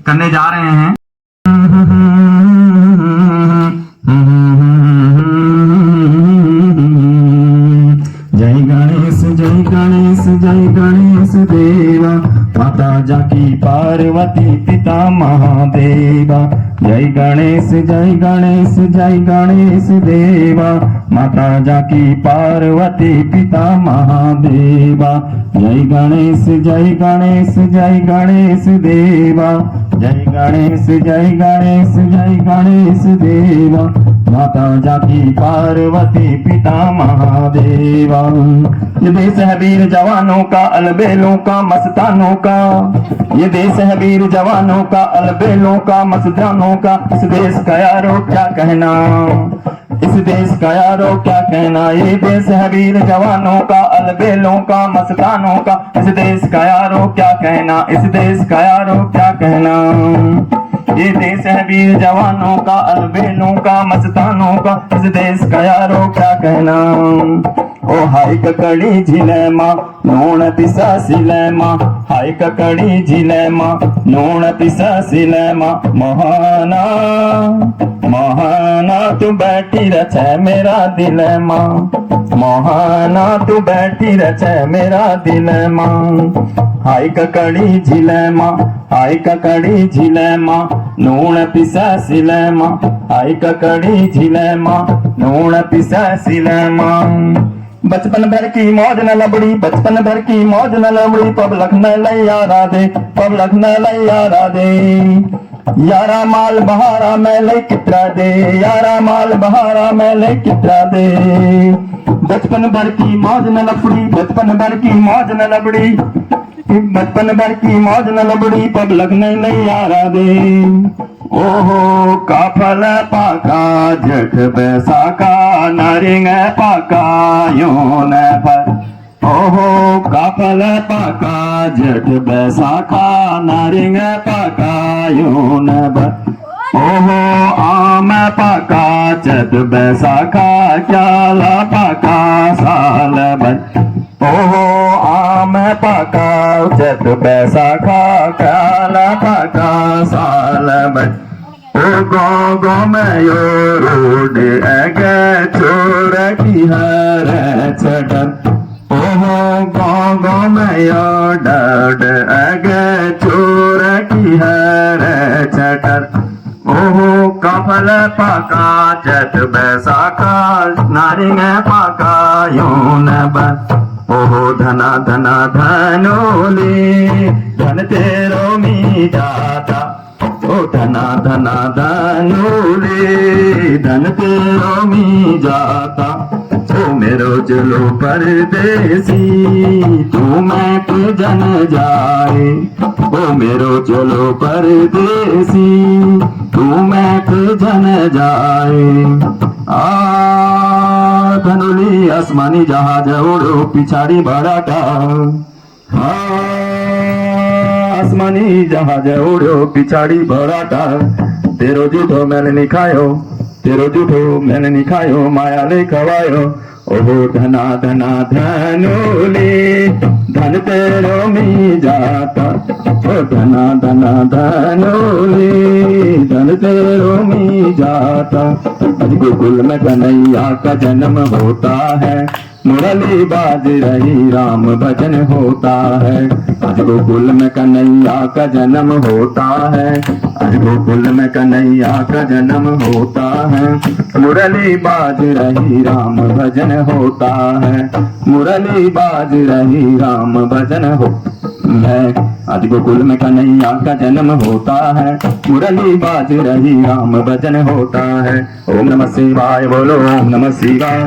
करने जा रहे हैं। जय गणेश जय गणेश जय गणेश देवा, माता जाकी पार्वती पिता महादेवा। जय गणेश जय गणेश जय गणेश देवा, माता जाकी पार्वती पिता महादेवा। जय गणेश जय गणेश जय गणेश देवा, जय गणेश जय गणेश जय गणेश देवा, माता जाकी पार्वती पिता महादेवा। ये देश है वीर जवानों का, अलबेलों का, मस्तानों का। ये देश है वीर जवानों का, अलबेलों का, मस्तानों का। इस देश का यारो क्या कहना, इस देश का यारो क्या कहना। ये देश है वीर जवानों का, अलबेलों का, मस्तानों का। इस देश का यारो क्या कहना, इस देश का यारो क्या कहना। ये देश है वीर जवानों का, अलबेलों का, मस्तानों का। इस देश का यारो क्या कहना। ओ हाय ककड़ी झिलेमा नून पिसा सिलेमा, हाय ककड़ी झिलेमा नून पिसा सिलेमा। महाना महाना तू बैठी रचे मेरा दिलेमा, महाना तू बैठी रचे मेरा दिलेमा। हाय ककड़ी झिलेमा, हाय ककड़ी झिलेमा नून पिसा सिलेमा, हाय ककड़ी झिलेमा नून पिसा सिलेमा। बचपन भर की मौज न लबड़ी, बचपन भर की मौज न लबड़ी। पब लखन लैया दे, पब लखन लैया दे। यारा माल बहारा मैं ले कितरा दे, यारा माल बहारा मैं ले कितरा दे। बचपन भर की मौज न लबड़ी, बचपन भर की मौज न लबड़ी, बचपन भर की मौज न लबड़ी। पब लखन लैया दे। ओहो काफल पाका जठ बैसाखा, नारिंग पाका योन पर। ओहो काफल पाका जठ बैसाखा, नारिंग पाका योन पर। ओहो आम पाका चत बैसाखा, क्याला पाका साल भर। ओहो आम पाका चत बैसाखा, क्याला पाका साल भर। ओ गो गो में यो रोड अगे चोर की हर चढ़। ओहो गो गो में यो डड अगे चोर की हर चढ़। ओहो कफल पाका चत बैसाखा, नारिंग पाका योन बन। ओहो धना धना धनोले धन तेरो मी जाता। ओ धना धना धनोले धन तेरो मी जाता। ओ मेरो चलो परदेसी तू मैं के जन जाए, ओ मेरो चलो परदेसी तू मैं के जन जाए। धनुली आसमानी जहाज उड़ो पिछाड़ी बड़ाटा, आसमानी जहाज उड़ो पिछाड़ी बड़ाटा। तेरो जूठो मैंने नहीं खायो, तेरो जूठो मैंने नहीं खायो, माया ले खवायो। ओहो धना धना धनुली धन तेरो मी जाता, ओ धना धना धनुली धन तेरो मी जाता। आज गोकुल में कन्हैया का जन्म होता है, मुरली बाज रही राम भजन होता है। आज गोकुल में कन्हैया का जन्म होता है, आज गोकुल में कन्हैया का जन्म होता है। मुरली बाज रही राम भजन होता है, मुरली बाज रही राम भजन हो है। आज गोकुल में कन्हैया का जन्म होता है, मुरली बाज रही राम भजन होता है। ओम नमः शिवाय बोलो, ओम नमः शिवाय,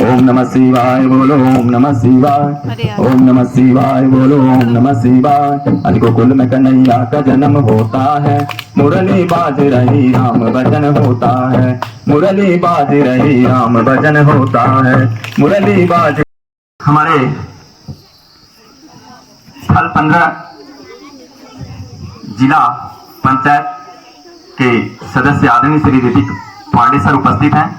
ओम नमः शिवाय बोलो, ओम नमः शिवाय, ओम नमः शिवाय बोलो, ओम नमः शिवाय। आज गोकुल में कन्हैया का जन्म होता है, मुरली बाज रही राम भजन होता है, मुरली बाज रही राम भजन होता है, मुरली बाज। हमारे स्थल 15 जिला पंचायत के सदस्य आदरणीय श्री ऋतिक पांडे सर उपस्थित हैं।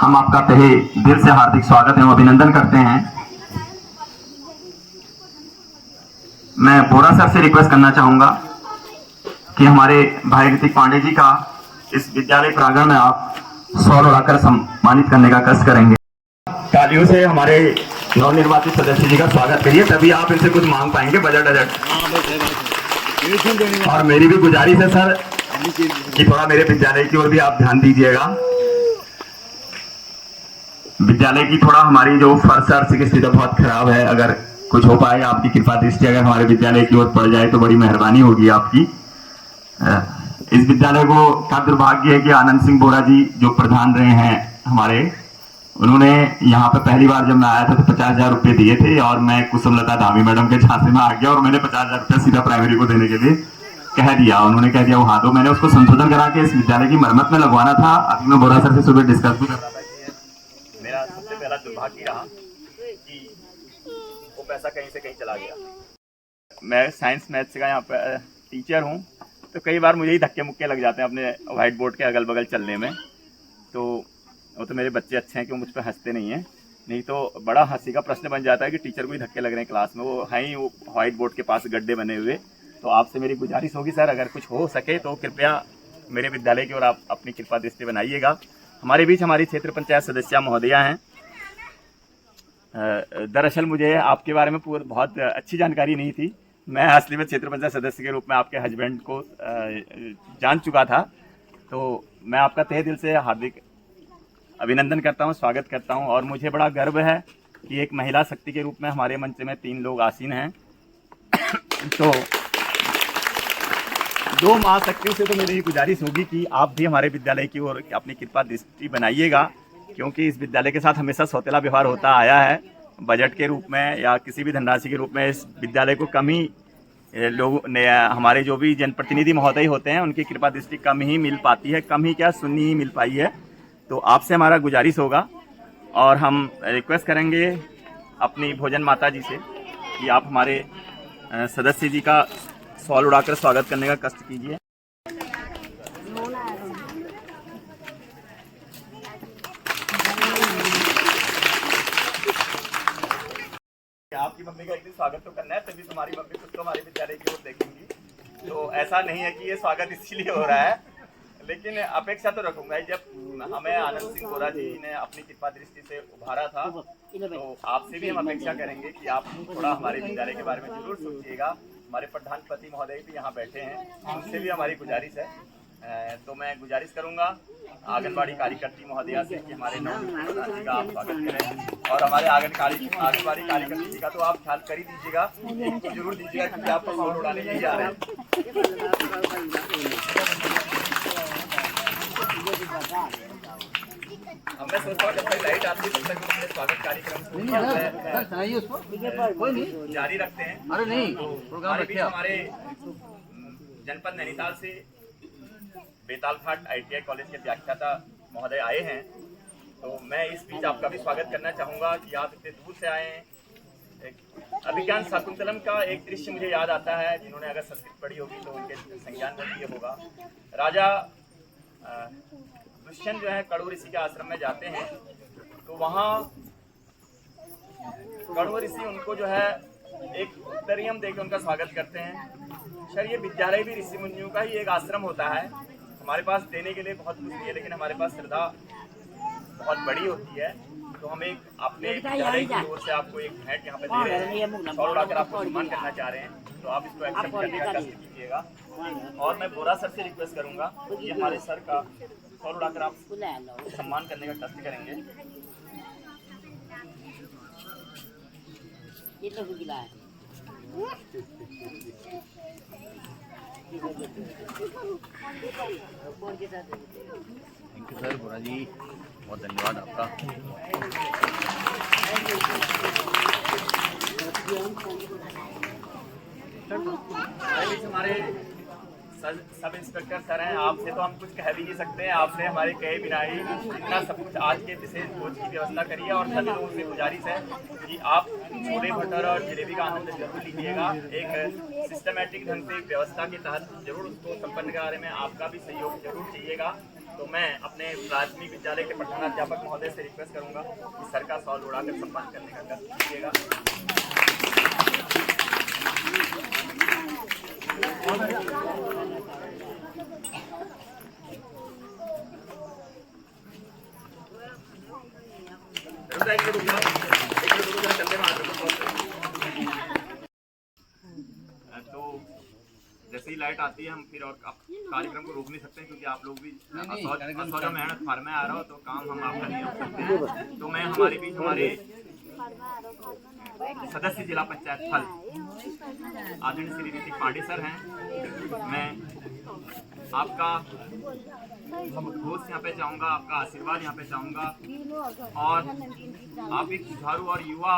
हम आपका तहे दिल से हार्दिक स्वागत एवं अभिनंदन करते हैं। मैं बोरा सर से रिक्वेस्ट करना चाहूंगा कि हमारे भाई ऋतिक पांडे जी का इस विद्यालय प्रांगण में आप सौर उड़ाकर सम्मानित करने का कष्ट करेंगे। तालियों से हमारे नवनिर्वाचित सदस्य जी का स्वागत करिए, तभी आप इनसे कुछ मांग पाएंगे बजट बजट। और मेरी भी गुजारिश है सर कि थोड़ा मेरे विद्यालय की ओर भी आप ध्यान दीजिएगा। विद्यालय की थोड़ा हमारी जो फर्श की स्थिति बहुत खराब है, अगर कुछ हो पाए आपकी कृपा दृष्टि अगर हमारे विद्यालय की ओर पड़ जाए तो बड़ी मेहरबानी होगी आपकी। इस विद्यालय को का दुर्भाग्य है कि आनंद सिंह बोरा जी जो प्रधान रहे हैं हमारे, उन्होंने यहाँ पे पहली बार जब मैं आया था तो 50,000 रुपये दिए थे और मैं कुसुमलता धामी मैडम के झांसे में आ गया और मैंने 50,000 रुपये सीधा प्राइमरी को देने के लिए कह दिया। उन्होंने कह दिया वो हाँ दो, मैंने उसको संशोधन करा के इस विद्यालय की मरम्मत में लगवाना था। अभी मैं बोरा सर से सुबह डिस्कस भी कर रहा था कि मेरा सबसे पहला दुर्भाग्य रहा कि वो पैसा कहीं से कहीं चला गया। मैं साइंस मैथ्स का यहाँ पर टीचर हूँ, तो कई बार मुझे ही धक्के मुक्के लग जाते हैं अपने व्हाइट बोर्ड के अगल बगल चलने में। तो वो तो मेरे बच्चे अच्छे हैं कि वो मुझ पर हंसते नहीं हैं, नहीं तो बड़ा हंसी का प्रश्न बन जाता है कि टीचर को ही धक्के लग रहे हैं क्लास में। वो हैं ही वो व्हाइट बोर्ड के पास गड्ढे बने हुए। तो आपसे मेरी गुजारिश होगी सर, अगर कुछ हो सके तो कृपया मेरे विद्यालय की ओर आप अपनी कृपा दृष्टि बनाइएगा। हमारे बीच हमारी क्षेत्र पंचायत सदस्या महोदया हैं। दरअसल मुझे आपके बारे में बहुत अच्छी जानकारी नहीं थी। मैं असली में क्षेत्र पंचायत सदस्य के रूप में आपके हस्बैंड को जान चुका था। तो मैं आपका तहे दिल से हार्दिक अभिनंदन करता हूं, स्वागत करता हूं। और मुझे बड़ा गर्व है कि एक महिला शक्ति के रूप में हमारे मंच में 3 लोग आसीन हैं। तो 2 महाशक्तियों से तो मेरी गुजारिश होगी कि आप भी हमारे विद्यालय की ओर अपनी कृपा दृष्टि बनाइएगा, क्योंकि इस विद्यालय के साथ हमेशा सौतेला व्यवहार होता आया है। बजट के रूप में या किसी भी धनराशि के रूप में इस विद्यालय को कम ही लोग ने, हमारे जो भी जनप्रतिनिधि महोदय होते हैं उनकी कृपा दृष्टि कम ही मिल पाती है, कम ही क्या सुननी ही मिल पाई है। तो आपसे हमारा गुजारिश होगा और हम रिक्वेस्ट करेंगे अपनी भोजन माता जी से कि आप हमारे सदस्य जी का सॉल उड़ाकर स्वागत करने का कष्ट कीजिए। आपकी मम्मी का एक दिन स्वागत तो करना है, तभी तुम्हारी मम्मी कुछ तो हमारे विद्यालय की ओर देखेंगी। तो ऐसा नहीं है कि ये स्वागत इसलिए हो रहा है, लेकिन अपेक्षा तो रखूंगा। जब हमें आनंद सिंह बोरा जी ने अपनी कृपा दृष्टि से उभारा था, तो आपसे भी हम अपेक्षा करेंगे कि आप थोड़ा हमारे विद्यालय के बारे में जरूर सोचिएगा। हमारे प्रधानपति महोदय भी यहाँ बैठे हैं, उनसे भी हमारी गुजारिश है। तो मैं गुजारिश करूंगा आंगनबाड़ी कार्यकर्ती महोदया से कि हमारे नवनिर्वाचित जी का आप स्वागत करें, और हमारे आंगनबाड़ी कार्यकर्ती जी का तो आप ख्याल कर ही दीजिएगा, एक तो जरूर दीजिएगा क्योंकि आप सॉल उड़ाने नहीं जा रहे हैं। मैं सोचता हूँ जब तक लाइट आती है तब तक स्वागत कार्यक्रम को जारी रखते हैं। अरे नहीं, प्रोग्राम हमारे बीच रखे आप। हमारे जनपद नैनीताल से बेतालघाट ITI कॉलेज के व्याख्याता महोदय आए हैं, तो मैं इस बीच आपका भी स्वागत करना चाहूँगा कि आप इतने दूर से आए हैं। अभिज्ञान शाकुंतलम का एक दृश्य मुझे याद आता है, जिन्होंने अगर संस्कृत पढ़ी होगी तो उनके संज्ञान में ये होगा। राजा दुष्यंत जो है कड़ू ऋषि के आश्रम में जाते हैं, तो वहाँ कड़ू ऋषि उनको जो है एक उत्तरीयम देकर उनका स्वागत करते हैं। शायद ये विद्यालय भी ऋषि मुनियों का ही एक आश्रम होता है। हमारे पास देने के लिए बहुत कुछ नहीं है, लेकिन हमारे पास श्रद्धा बहुत बड़ी होती है, तो हम एक अपने विद्यालय की ओर से आपको एक भेंट यहाँ पे दे रहे हैं, सॉल उड़ाकर आपको सम्मान करना चाह रहे हैं, तो आप इसको एक्सेप्ट करने का कष्ट कीजिएगा। और मैं बोरा सर से रिक्वेस्ट करूंगा कि हमारे सर का सॉल उड़ाकर आप सम्मान करने का कष्ट करेंगे। थैंक यू सर, बोरा जी बहुत धन्यवाद आपका। हमारे सब इंस्पेक्टर सर हैं, आपसे तो हम कुछ कह भी नहीं सकते हैं, आपने हमारे कहे बिना ही इतना सब कुछ आज के विशेष भोज की व्यवस्था करी है। और सभी लोगों से गुजारिश है कि आप छोले भटूरे और जलेबी का आनंद जरूर लीजिएगा। एक सिस्टमेटिक ढंग से एक व्यवस्था के तहत जरूर उसको संपन्न कराने में आपका भी सहयोग जरूर चाहिएगा। तो मैं अपने प्राथमिक विद्यालय के प्रधानाध्यापक महोदय से रिक्वेस्ट करूंगा कि सर का सॉल उड़ाकर सम्मान करने का कष्ट कीजिएगा। तो जैसे ही लाइट आती है हम फिर और कार्यक्रम को रोक नहीं सकते हैं, क्योंकि आप लोग भी असौजा मेहनत फार्म में आ रहा हो तो काम हम आपका नहीं रोक सकते हैं। तो मैं हमारे बीच हमारे सदस्य जिला पंचायत फल आदरणीय श्री ऋतिक पांडे सर हैं। मैं आपका घोष यहाँ पे चाहूँगा, आपका आशीर्वाद यहाँ पे चाहूँगा, और आप एक जुझारू और युवा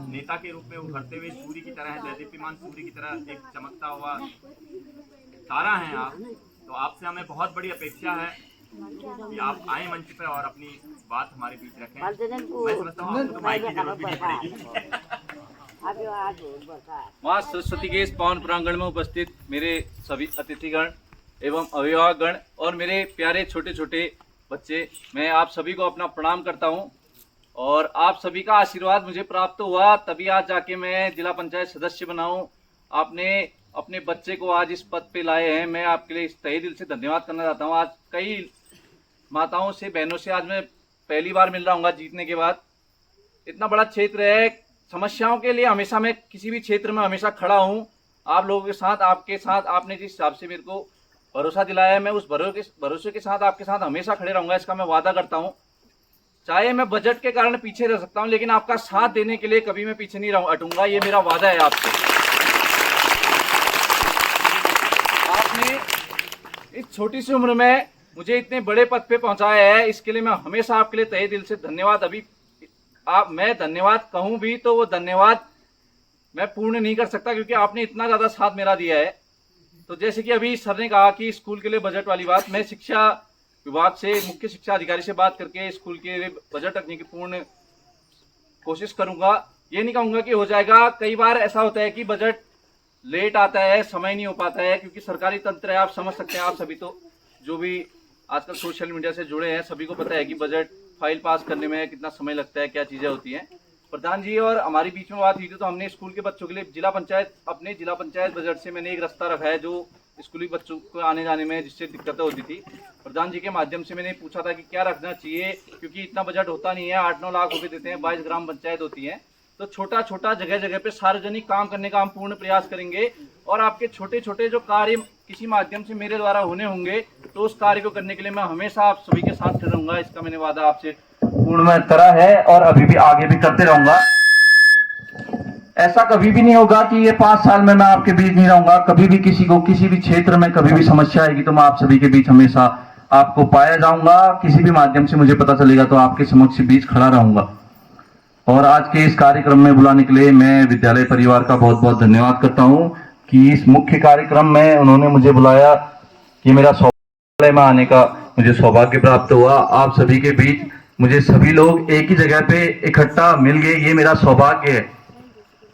नेता के रूप में उभरते हुए सूर्य की तरह, दैदीप्यमान सूर्य की तरह एक चमकता हुआ तारा हैं आप। तो आपसे हमें बहुत बड़ी अपेक्षा है कि आप आए मंच पर और अपनी बात हमारे बीच रखें। मैं समझता हूँ आपको तो माइक की जरूरत भी नहीं पड़ेगी। माँ सरस्वती के इस पावन प्रांगण में उपस्थित मेरे सभी अतिथिगण एवं अभिभावकगण और मेरे प्यारे छोटे छोटे बच्चे, मैं आप सभी को अपना प्रणाम करता हूं। और आप सभी का आशीर्वाद मुझे प्राप्त हुआ, तभी आज जाके मैं जिला पंचायत सदस्य बना हूं। आपने अपने बच्चे को आज इस पद पे लाए हैं, मैं आपके लिए तहे दिल से धन्यवाद करना चाहता हूं। आज कई माताओं से, बहनों से आज मैं पहली बार मिल रहा हूँ जीतने के बाद। इतना बड़ा क्षेत्र है, समस्याओं के लिए हमेशा मैं किसी भी क्षेत्र में हमेशा खड़ा हूँ आप लोगों के साथ, आपके साथ। आपने जिस हिसाब से मेरे को भरोसा दिलाया है, मैं उस भरोसे के साथ आपके साथ हमेशा खड़े रहूंगा, इसका मैं वादा करता हूँ। चाहे मैं बजट के कारण पीछे रह सकता हूँ, लेकिन आपका साथ देने के लिए कभी मैं पीछे नहीं हटूंगा, ये मेरा वादा है आपसे। आपने इस छोटी सी उम्र में मुझे इतने बड़े पद पे पहुंचाया है, इसके लिए मैं हमेशा आपके लिए तहे दिल से धन्यवाद। अभी मैं धन्यवाद कहूं भी तो वो धन्यवाद मैं पूर्ण नहीं कर सकता, क्योंकि आपने इतना ज्यादा साथ मेरा दिया है। तो जैसे कि अभी सर ने कहा कि स्कूल के लिए बजट वाली बात, मैं शिक्षा विभाग से, मुख्य शिक्षा अधिकारी से बात करके स्कूल के लिए बजट रखने की पूर्ण कोशिश करूंगा। ये नहीं कहूंगा कि हो जाएगा, कई बार ऐसा होता है कि बजट लेट आता है, समय नहीं हो पाता है, क्योंकि सरकारी तंत्र है, आप समझ सकते हैं। आप सभी तो जो भी आजकल सोशल मीडिया से जुड़े हैं, सभी को पता है कि बजट फाइल पास करने में कितना समय लगता है, क्या चीजें होती हैं। प्रधान जी और हमारी बीच में बात हुई थी, तो हमने स्कूल के बच्चों के लिए अपने जिला पंचायत बजट से मैंने एक रास्ता रखा है, जो स्कूली बच्चों को आने जाने में जिससे दिक्कतें होती थी। प्रधान जी के माध्यम से मैंने पूछा था कि क्या रखना चाहिए, क्योंकि इतना बजट होता नहीं है, 8-9 लाख रुपए देते हैं, 22 ग्राम पंचायत होती है। तो छोटा छोटा जगह जगह पे सार्वजनिक काम करने का हम पूर्ण प्रयास करेंगे, और आपके छोटे छोटे जो कार्य किसी माध्यम से मेरे द्वारा होने होंगे, तो उस कार्य को करने के लिए मैं हमेशा आप सभी के साथ रहूंगा। इसका मैंने वादा आपसे पूर्ण में करा है और अभी भी आगे भी करते रहूंगा। ऐसा कभी भी नहीं होगा कि ये 5 साल में मैं आपके बीच नहीं रहूंगा। कभी भी किसी को किसी भी क्षेत्र में कभी भी समस्या आएगी तो मैं आप सभी के बीच हमेशा आपको पाया जाऊंगा, किसी भी माध्यम से मुझे पता चलेगा तो आपके समक्ष बीच खड़ा रहूंगा। और आज के इस कार्यक्रम में बुलाने के लिए मैं विद्यालय परिवार का बहुत बहुत धन्यवाद करता हूं कि इस मुख्य कार्यक्रम में उन्होंने मुझे बुलाया। ये मेरा सौभाग्य में आने का मुझे सौभाग्य प्राप्त हुआ। आप सभी के बीच मुझे सभी लोग एक ही जगह पे इकट्ठा मिल गए, ये मेरा सौभाग्य है।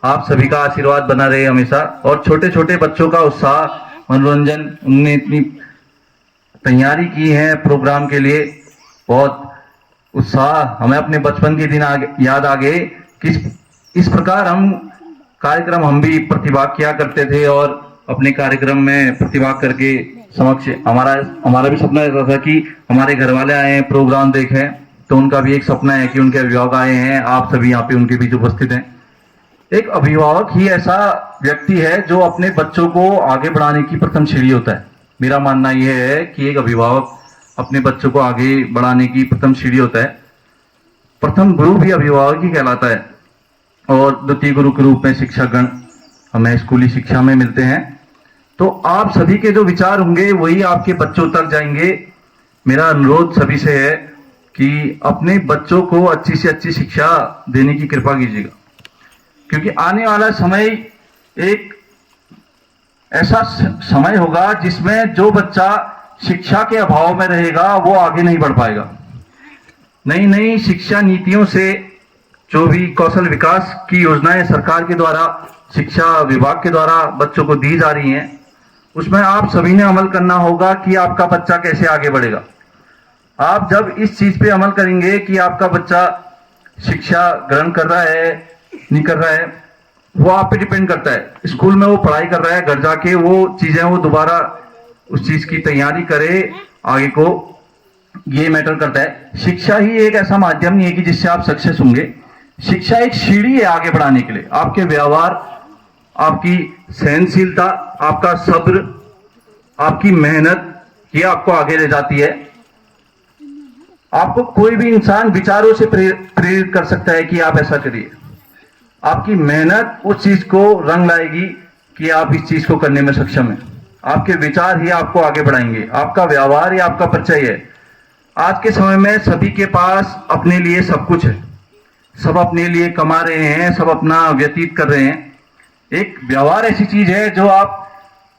आप सभी का आशीर्वाद बना रहे हमेशा। और छोटे छोटे बच्चों का उत्साह, मनोरंजन, उनने इतनी तैयारी की है प्रोग्राम के लिए, बहुत उत्साह। हमें अपने बचपन के दिन याद आ गए कि इस प्रकार कार्यक्रम हम भी प्रतिभाग किया करते थे और अपने कार्यक्रम में प्रतिभाग करके समक्ष हमारा भी सपना रहता था कि हमारे घर वाले आए प्रोग्राम देखें, तो उनका भी एक सपना है कि उनके अभिभावक आए हैं। आप सभी यहाँ पे उनके बीच उपस्थित हैं। एक अभिभावक ही ऐसा व्यक्ति है जो अपने बच्चों को आगे बढ़ाने की प्रथम सीढ़ी होता है। मेरा मानना यह है कि एक अभिभावक अपने बच्चों को आगे बढ़ाने की प्रथम सीढ़ी होता है। प्रथम गुरु भी अभिभावक ही कहलाता है और द्वितीय गुरु के रूप में शिक्षकगण हमें स्कूली शिक्षा में मिलते हैं। तो आप सभी के जो विचार होंगे वही आपके बच्चों तक जाएंगे। मेरा अनुरोध सभी से है कि अपने बच्चों को अच्छी से अच्छी शिक्षा देने की कृपा कीजिएगा, क्योंकि आने वाला समय एक ऐसा समय होगा जिसमें जो बच्चा शिक्षा के अभाव में रहेगा वो आगे नहीं बढ़ पाएगा। नई नई शिक्षा नीतियों से जो भी कौशल विकास की योजनाएं सरकार के द्वारा, शिक्षा विभाग के द्वारा बच्चों को दी जा रही हैं, उसमें आप सभी ने अमल करना होगा कि आपका बच्चा कैसे आगे बढ़ेगा। आप जब इस चीज पे अमल करेंगे कि आपका बच्चा शिक्षा ग्रहण कर रहा है नहीं कर रहा है, वो आप पे डिपेंड करता है। स्कूल में वो पढ़ाई कर रहा है, घर जाके वो चीजें वो दोबारा उस चीज की तैयारी करे आगे को, ये मैटर करता है। शिक्षा ही एक ऐसा माध्यम नहीं है कि जिससे आप सक्सेस होंगे। शिक्षा एक सीढ़ी है आगे बढ़ाने के लिए। आपके व्यवहार, आपकी सहनशीलता, आपका सब्र, आपकी मेहनत, ये आपको आगे ले जाती है। आपको कोई भी इंसान विचारों से प्रेरित कर सकता है कि आप ऐसा करिए। आपकी मेहनत उस चीज को रंग लाएगी कि आप इस चीज को करने में सक्षम हैं। आपके विचार ही आपको आगे बढ़ाएंगे, आपका व्यवहार ही आपका परिचय है। आज के समय में सभी के पास अपने लिए सब कुछ है, सब अपने लिए कमा रहे हैं, सब अपना व्यतीत कर रहे हैं। एक व्यवहार ऐसी चीज है जो आप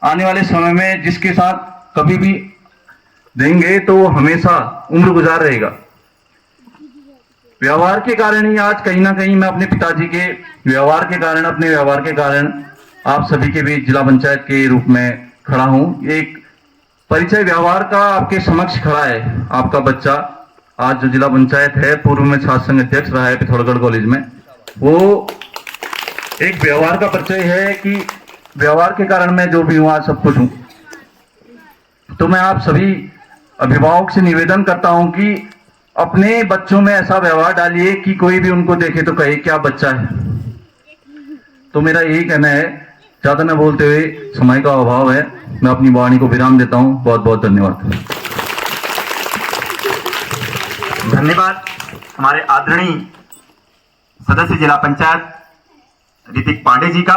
आने वाले समय में जिसके साथ कभी भी देंगे तो वो हमेशा उम्र गुजार रहेगा। व्यवहार के कारण ही आज कहीं ना कहीं मैं अपने पिताजी के व्यवहार के कारण, अपने व्यवहार के कारण आप सभी के बीच जिला पंचायत के रूप में खड़ा हूं। एक परिचय व्यवहार का आपके समक्ष खड़ा है। आपका बच्चा आज जो जिला पंचायत है, पूर्व में छात्र संघ अध्यक्ष रहा है पिथौरागढ़ कॉलेज में, वो एक व्यवहार का परिचय है कि व्यवहार के कारण मैं जो भी हूं आज सब कुछ हूं। तो मैं आप सभी अभिभावक से निवेदन करता हूं कि अपने बच्चों में ऐसा व्यवहार डालिए कि कोई भी उनको देखे तो कहे क्या बच्चा है। तो मेरा यही कहना है, ज्यादा न बोलते हुए, समय का अभाव है, मैं अपनी वाणी को विराम देता हूं। बहुत बहुत धन्यवाद। धन्यवाद हमारे आदरणीय सदस्य जिला पंचायत ऋतिक पांडे जी का,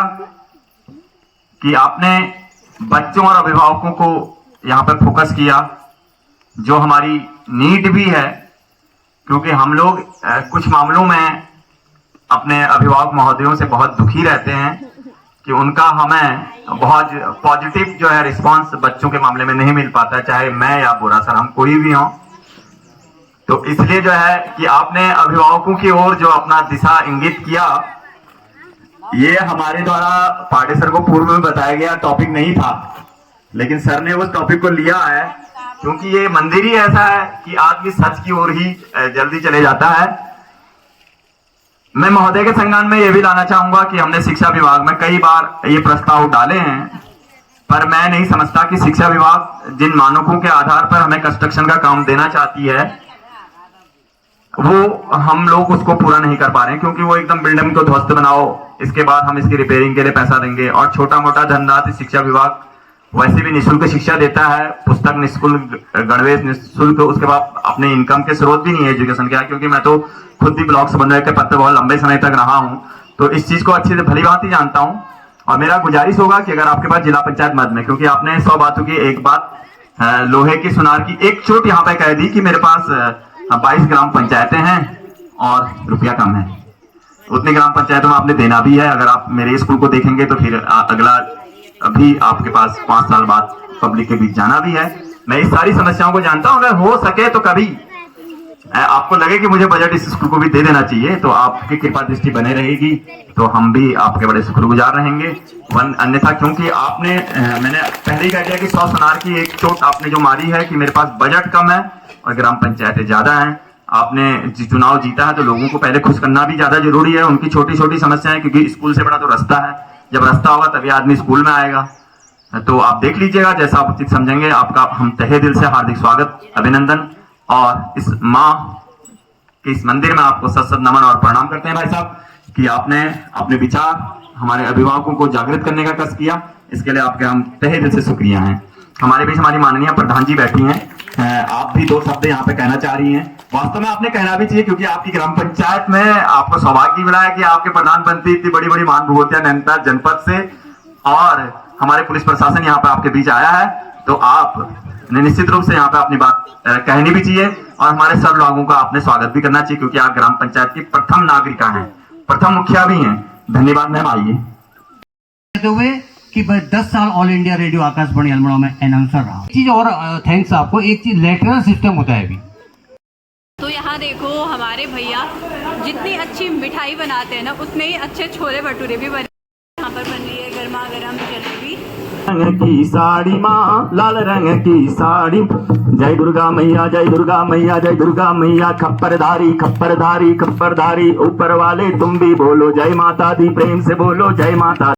कि आपने बच्चों और अभिभावकों को यहाँ पर फोकस किया, जो हमारी नीड भी है, क्योंकि हम लोग कुछ मामलों में अपने अभिभावक महोदयों से बहुत दुखी रहते हैं कि उनका हमें बहुत पॉजिटिव जो है रिस्पांस बच्चों के मामले में नहीं मिल पाता है, चाहे मैं या बुरा सर हम कोई भी हों। तो इसलिए जो है कि आपने अभिभावकों की ओर जो अपना दिशा इंगित किया, ये हमारे द्वारा पांडे सर को पूर्व में बताया गया टॉपिक नहीं था, लेकिन सर ने उस टॉपिक को लिया है, क्योंकि ये मंदिर ही ऐसा है कि आदमी सच की ओर ही जल्दी चले जाता है। मैं महोदय के संज्ञान में ये भी लाना चाहूंगा कि हमने शिक्षा विभाग में कई बार ये प्रस्ताव डाले हैं, पर मैं नहीं समझता कि शिक्षा विभाग जिन मानकों के आधार पर हमें कंस्ट्रक्शन का काम देना चाहती है, वो हम लोग उसको पूरा नहीं कर पा रहे हैं। क्योंकि वो एकदम बिल्डिंग को ध्वस्त बनाओ, इसके बाद हम इसकी रिपेयरिंग के लिए पैसा देंगे, और छोटा मोटा धनराशि शिक्षा विभाग वैसे भी निःशुल्क शिक्षा देता है, पुस्तक निःशुल्क, गणवेश निःशुल्क, उसके बाद अपने इनकम के स्रोत भी नहीं है एजुकेशन के। क्योंकि मैं तो खुद भी ब्लॉक समन्वयक के पद पर बहुत लंबे समय तक रहा हूं, तो इस चीज को अच्छे से भली भांति जानता हूं। और मेरा गुजारिश होगा कि अगर आपके पास जिला पंचायत मद में, क्योंकि आपने 100 बातों की एक बात लोहे की सुनार की एक चोट यहाँ पे कह दी कि मेरे पास 22 ग्राम पंचायतें हैं और रुपया कम है। उतनी ग्राम पंचायतों में आपने देना भी है। अगर आप मेरे स्कूल को देखेंगे तो फिर अगला भी आपके पास 5 साल बाद पब्लिक के बीच जाना भी है। मैं इस सारी समस्याओं को जानता हूँ। अगर हो सके तो कभी आपको लगे कि मुझे बजट इस स्कूल को भी दे देना चाहिए तो आपकी कृपा दृष्टि बने रहेगी तो हम भी आपके बड़े शुक्रगुजार रहेंगे। अन्यथा क्योंकि आपने मैंने पहले ही कह दिया कि 100 सुनार की एक चोट आपने जो मारी है कि मेरे पास बजट कम है और ग्राम पंचायतें ज्यादा हैं। आपने चुनाव जीता है तो लोगों को पहले खुश करना भी ज्यादा जरूरी है। उनकी छोटी छोटी समस्याएं, क्योंकि स्कूल से बड़ा तो रास्ता है। जब रास्ता होगा तभी आदमी स्कूल में आएगा। तो आप देख लीजिएगा जैसा आप उचित समझेंगे। आपका हम तहे दिल से हार्दिक स्वागत, अभिनंदन और इस माँ के इस मंदिर में आपको सत सत नमन और प्रणाम करते हैं भाई साहब कि आपने अपने विचार हमारे अभिभावकों को जागृत करने का कष्ट किया। इसके लिए आपके हम तहे दिल से शुक्रिया हैं। हमारे बीच हमारी माननीय प्रधान जी बैठी हैं। आप भी 2 शब्द यहाँ पे कहना चाह रही हैं। वास्तव में आपने कहना भी चाहिए क्योंकि आपकी ग्राम पंचायत में आपको सौभाग्य मिला है कि आपके प्रधानमंत्री इतनी बड़ी बड़ी महानुभूतियां नैनीताल जनपद से और हमारे पुलिस प्रशासन यहाँ पे आपके बीच आया है। तो आप निश्चित रूप से यहाँ पे अपनी बात कहनी भी चाहिए और हमारे सब लोगों का आपने स्वागत भी करना चाहिए क्योंकि आप ग्राम पंचायत की प्रथम नागरिका हैं, प्रथम मुखिया भी हैं। धन्यवाद मैम। आइए कहते हुए कि मैं 10 साल all India radio Akashvani Almora में अनाउंसर रहा। एक चीज और थैंक्स आपको, एक चीज लेटरल सिस्टम होता है अभी। तो यहाँ देखो हमारे भैया जितनी अच्छी मिठाई बनाते हैं ना उतने ही अच्छे छोले भटूरे भी बने। यहाँ पर बन रही है गर्मा गर्म जलेबी। रंग की साड़ी माँ, लाल रंग की साड़ी, जय दुर्गा मैया, जय दुर्गा मैया, जय दुर्गा मैया। खप्परधारी खप्परधारी खप्परधारी, ऊपर वाले तुम भी बोलो जय माता दी, प्रेम से बोलो जय माता।